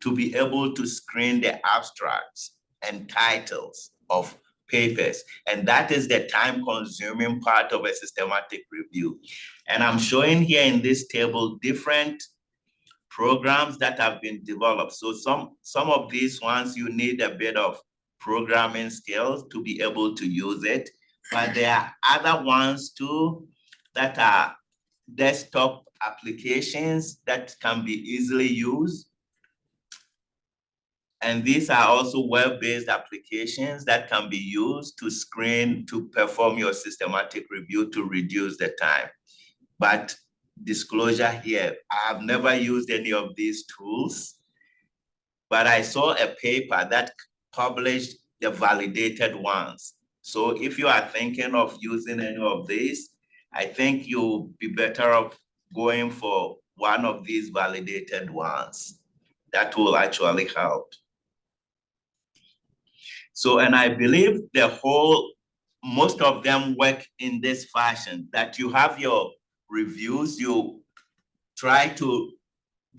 to be able to screen the abstracts and titles of papers. And that is the time-consuming part of a systematic review. And I'm showing here in this table different programs that have been developed. So some of these ones, you need a bit of programming skills to be able to use it. But there are other ones too that are desktop applications that can be easily used. And these are also web-based applications that can be used to screen, to perform your systematic review to reduce the time. But disclosure here, I have never used any of these tools, but I saw a paper that published the validated ones. So if you are thinking of using any of these, I think you'll be better off going for one of these validated ones. That will actually help. So, and I believe most of them work in this fashion, that you have your reviews, you try to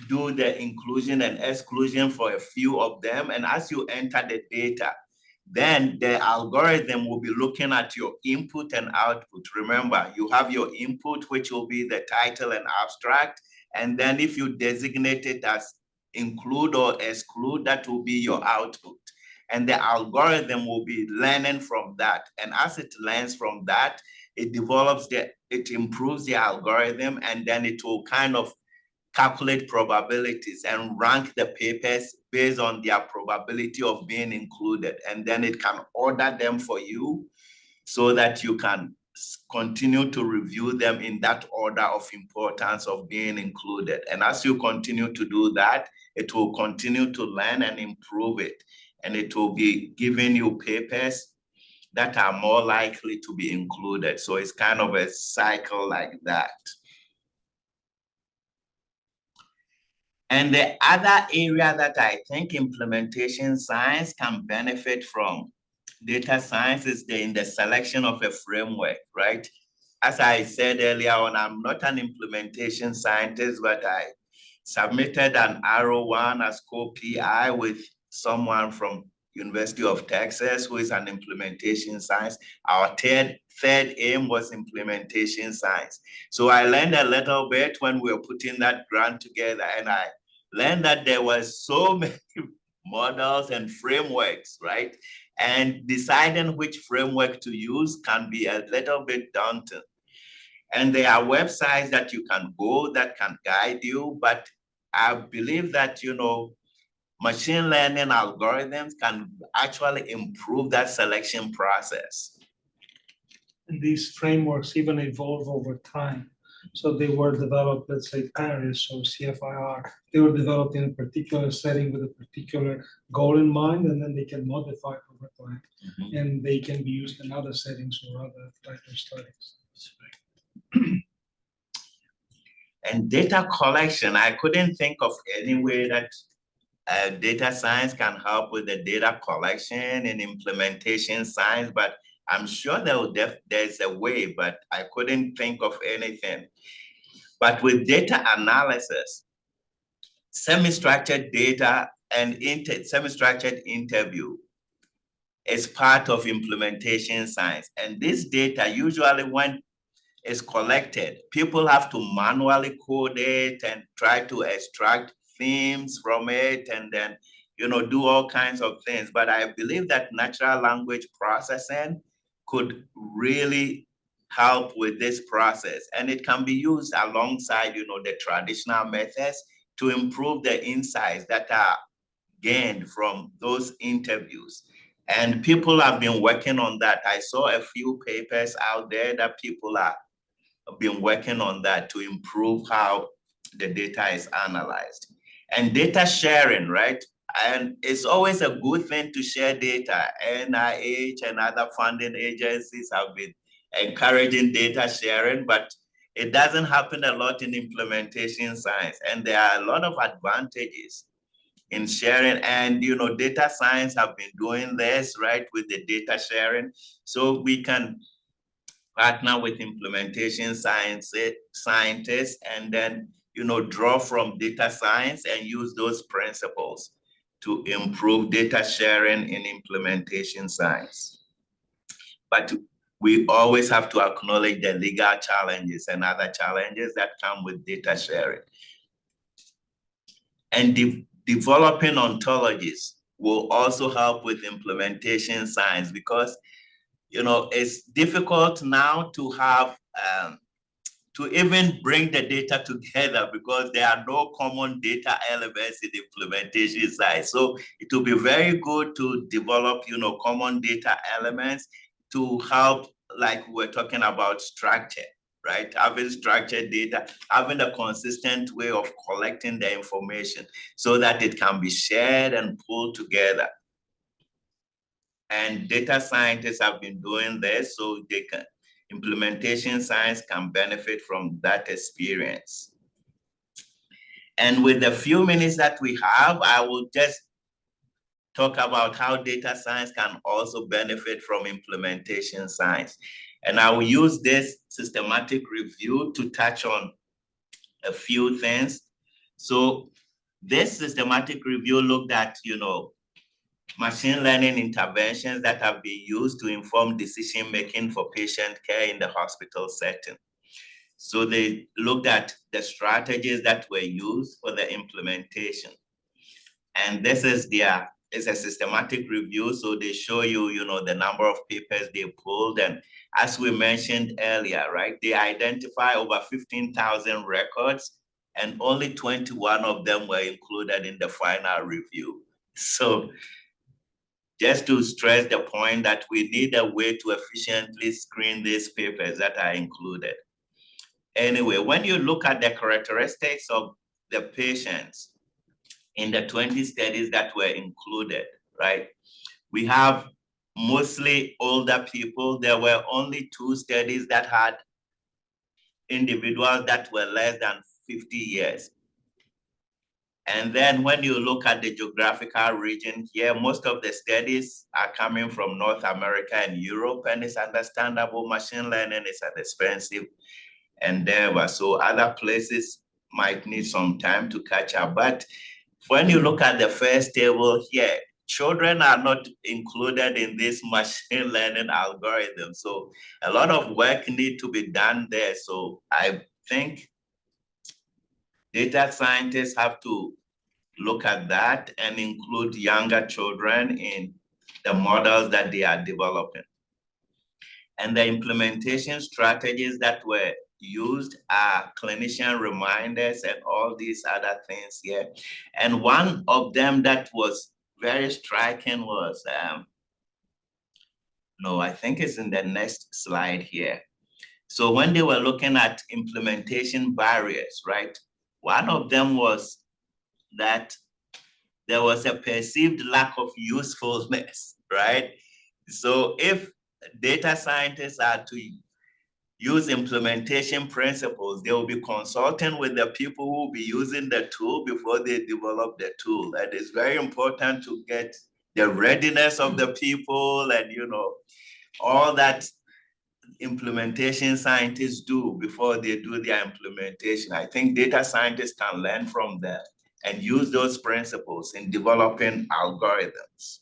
do the inclusion and exclusion for a few of them. And as you enter the data, then the algorithm will be looking at your input and output. Remember, you have your input, which will be the title and abstract. And then if you designate it as include or exclude, that will be your output. And the algorithm will be learning from that. And as it learns from that, it improves the algorithm, and then it will kind of calculate probabilities and rank the papers based on their probability of being included. And then it can order them for you so that you can continue to review them in that order of importance of being included. And as you continue to do that, it will continue to learn and improve it. And it will be giving you papers that are more likely to be included. So it's kind of a cycle like that. And the other area that I think implementation science can benefit from data science is in the selection of a framework, right? As I said earlier on, I'm not an implementation scientist, but I submitted an R01 as co-PI with someone from University of Texas who is an implementation science. Our third aim was implementation science. So I learned a little bit when we were putting that grant together, and I learned that there were so many models and frameworks, right? And deciding which framework to use can be a little bit daunting. And there are websites that you can go that can guide you, but I believe that, machine learning algorithms can actually improve that selection process. And these frameworks even evolve over time. So they were developed, let's say Paris or CFIR, they were developed in a particular setting with a particular goal in mind, and then they can modify over time. And they can be used in other settings or other type of studies. And data collection, I couldn't think of any way that data science can help with the data collection and implementation science, but I'm sure there's a way, but I couldn't think of anything. But with data analysis, semi-structured data and semi-structured interview is part of implementation science. And this data usually when it's collected, people have to manually code it and try to extract themes from it and then, do all kinds of things. But I believe that natural language processing could really help with this process. And it can be used alongside, the traditional methods to improve the insights that are gained from those interviews. And people have been working on that. I saw a few papers out there that people have been working on that to improve how the data is analyzed. And data sharing, right? And it's always a good thing to share data. NIH and other funding agencies have been encouraging data sharing, but it doesn't happen a lot in implementation science. And there are a lot of advantages in sharing, and data science have been doing this, right, with the data sharing. So we can partner with implementation scientists and then draw from data science and use those principles to improve data sharing in implementation science. But we always have to acknowledge the legal challenges and other challenges that come with data sharing. And developing ontologies will also help with implementation science because it's difficult now to have to even bring the data together because there are no common data elements in the implementation side. So it will be very good to develop, common data elements to help, like we're talking about structure, right? Having structured data, having a consistent way of collecting the information so that it can be shared and pulled together. And data scientists have been doing this so they can, implementation science can benefit from that experience. And with the few minutes that we have, I will just talk about how data science can also benefit from implementation science. And I will use this systematic review to touch on a few things. So this systematic review looked at, machine learning interventions that have been used to inform decision-making for patient care in the hospital setting. So they looked at the strategies that were used for the implementation. And this is it's a systematic review. So they show you, the number of papers they pulled. And as we mentioned earlier, right, they identify over 15,000 records and only 21 of them were included in the final review. So just to stress the point that we need a way to efficiently screen these papers that are included. Anyway, when you look at the characteristics of the patients in the 20 studies that were included, right? We have mostly older people. There were only 2 studies that had individuals that were less than 50 years. And then when you look at the geographical region here, most of the studies are coming from North America and Europe, and it's understandable machine learning is an expensive endeavor. So other places might need some time to catch up. But when you look at the first table here, children are not included in this machine learning algorithm. So a lot of work needs to be done there. So I think data scientists have to look at that and include younger children in the models that they are developing. And the implementation strategies that were used are clinician reminders and all these other things here. And one of them that was very striking was, no, I think it's in the next slide here. So when they were looking at implementation barriers, right? One of them was that there was a perceived lack of usefulness, right? So if data scientists are to use implementation principles, they will be consulting with the people who will be using the tool before they develop the tool. And it's very important to get the readiness of the people and, you know, all that implementation scientists do before they do their implementation. I think data scientists can learn from that and use those principles in developing algorithms.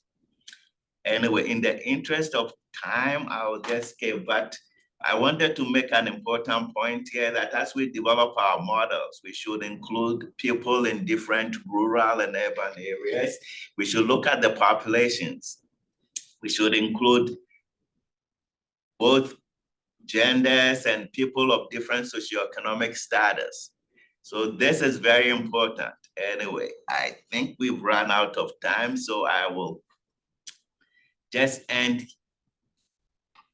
Anyway, in the interest of time, I'll just skip, but I wanted to make an important point here that as we develop our models, we should include people in different rural and urban areas. We should look at the populations. We should include both genders and people of different socioeconomic status. So this is very important. Anyway, I think we've run out of time, so I will just end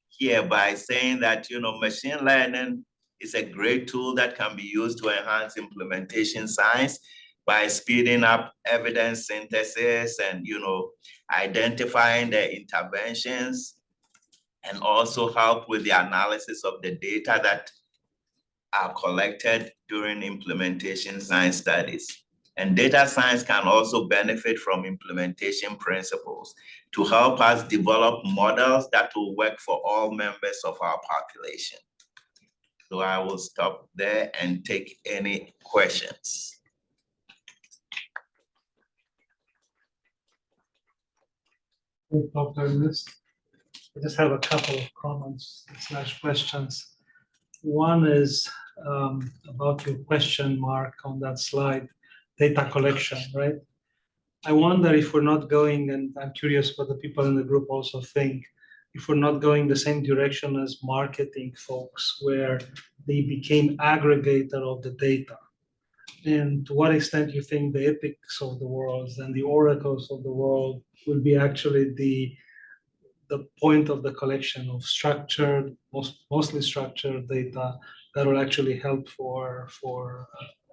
here by saying that, you know, machine learning is a great tool that can be used to enhance implementation science by speeding up evidence synthesis and, you know, identifying the interventions, and also help with the analysis of the data that are collected during implementation science studies. And data science can also benefit from implementation principles to help us develop models that will work for all members of our population. So I will stop there and take any questions. Dr. Ernest. I just have a couple of comments / questions. One is about your question mark on that slide, data collection, right? I wonder if we're not going, and I'm curious what the people in the group also think, if we're not going the same direction as marketing folks, where they became aggregator of the data. And to what extent you think the epics of the world and the oracles of the world will be actually the point of the collection of structured, mostly structured data that will actually help for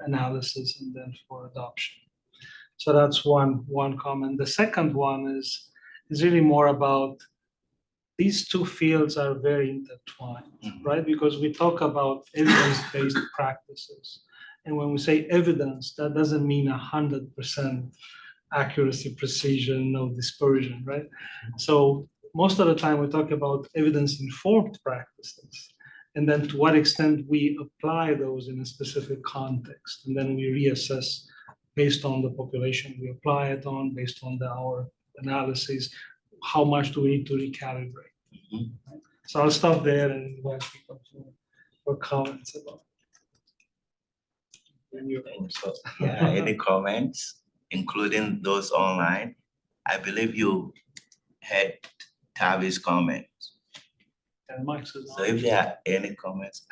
analysis and then for adoption. So that's one comment. The second one is really more about these two fields are very intertwined, right? Because we talk about evidence-based practices. And when we say evidence, that doesn't mean 100% accuracy, precision, no dispersion, right? So most of the time we talk about evidence-informed practices, and then to what extent we apply those in a specific context, and then we reassess based on the population we apply it on, based on our analysis, how much do we need to recalibrate. Right? So I'll stop there and invite people for comments about it. So, yeah, any comments, including those online? I believe you had Tavi's comments. And Mike's is So if there are any comments,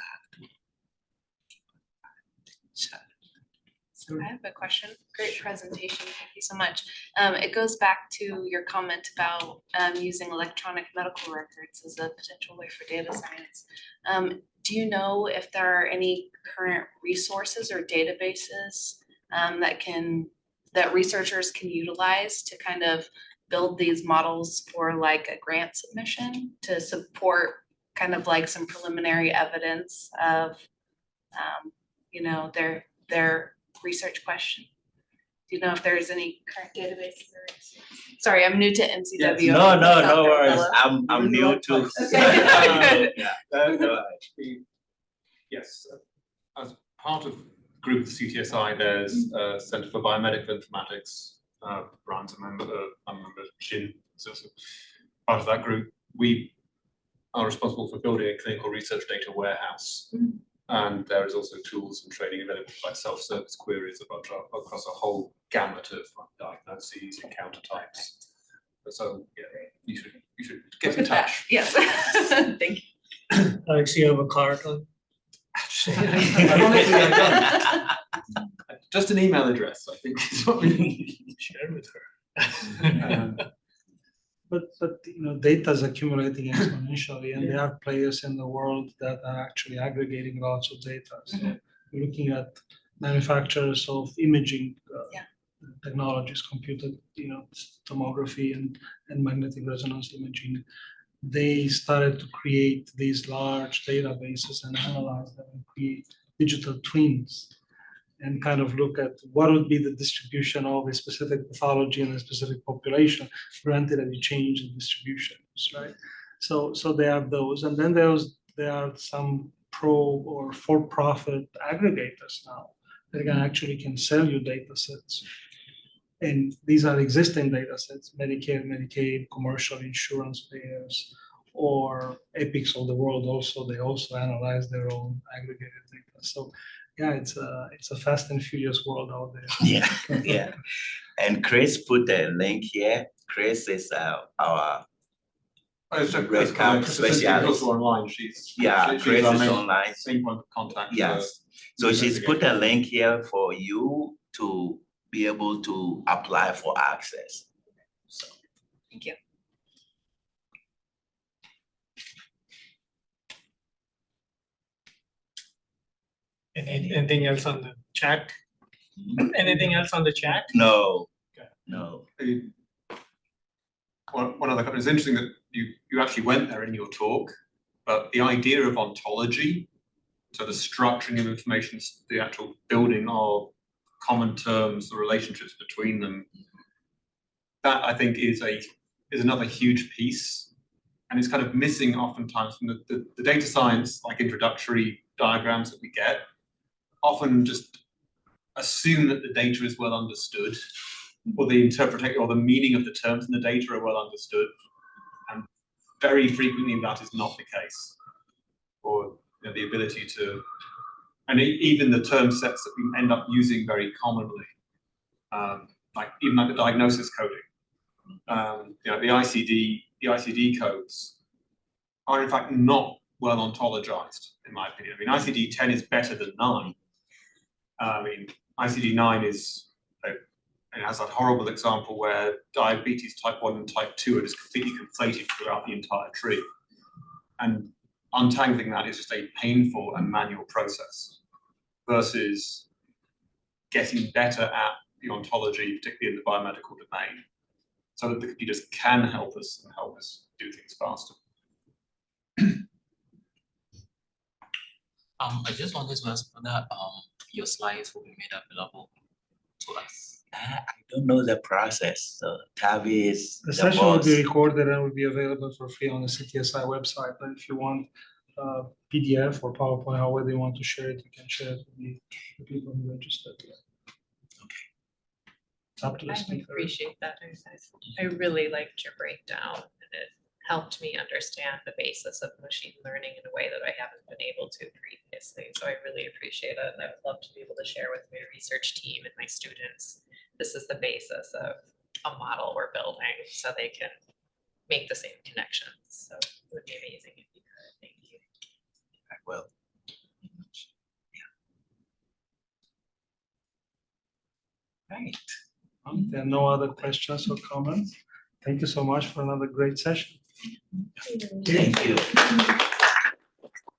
I have a question. Great presentation. Thank you so much. It goes back to your comment about using electronic medical records as a potential way for data science. Do you know if there are any current resources or databases that researchers can utilize to kind of build these models for like a grant submission to support kind of like some preliminary evidence of you know, their research question? Do you know if there's any current databases or resources? Sorry, I'm new to NCW. No worries. I'm new to. Yes, as part of group of CTSI, there's a Center for Biomedical Informatics. Brian's a member, Shin is also part of that group. We are responsible for building a clinical research data warehouse. And there is also tools and training available like self-service queries across a whole gamut of diagnoses and counter types. So yeah, you should get in touch. Yes. Thank you. Alex, you have a card on? Ironically, I don't. Just an email address, I think, is what we Share with her. but data is accumulating exponentially, and there are players in the world that are actually aggregating lots of data. So we're looking at manufacturers of imaging technologies, computed, tomography and magnetic resonance imaging. They started to create these large databases and analyze them and create digital twins and kind of look at what would be the distribution of a specific pathology in a specific population, granted that you change the distributions, right? So there are those, and then there are some pro or for-profit aggregators now that can sell you data sets. And these are existing data sets, Medicare, Medicaid, commercial insurance payers, or Epics of the world also. They also analyze their own aggregated data. So yeah, it's a fast and furious world out there. Yeah, yeah. And Chris put a link here. Chris is our red cap specialist. Also online. She's Chris is online. Same point of contact. Yes. So she's put a link here for you to be able to apply for access. So Thank you. Anything else on the chat? Anything else on the chat? No, Okay. no. One other comment. It's interesting that you actually went there in your talk, but the idea of ontology, so the structuring of information, the actual building of common terms, the relationships between them, that I think is another huge piece, and it's kind of missing oftentimes from the data science, like introductory diagrams that we get, often just assume that the data is well understood, or the interpretation or the meaning of the terms in the data are well understood, and very frequently that is not the case, or the ability to, and even the term sets that we end up using very commonly, like the diagnosis coding, the ICD codes are in fact not well ontologized, in my opinion. I mean, ICD-10 is better than 9. I mean, ICD-9 it has that horrible example where diabetes type 1 and type 2 are just completely conflated throughout the entire tree. And untangling that is just a painful and manual process versus getting better at the ontology, particularly in the biomedical domain, so that the computers can help us do things faster. I just wanted to ask whether your slides will be made available to us. I don't know the process. So Tavi is The session will boss. be recorded and will be available for free on the CTSI website. But if you want PDF or PowerPoint, however you want to share it, you can share it with the people who registered. Okay. It's up to the I speaker. appreciate that. I really liked your breakdown, and it helped me understand the basis of machine learning in a way that I haven't been able to previously. So I really appreciate it. And I would love to be able to share with my research team and my students. This is the basis of a model we're building so they can make the same connections. So it would be amazing if you could. Thank you. I will. Yeah. Right. There are no other questions or comments. Thank you so much for another great session. Thank you.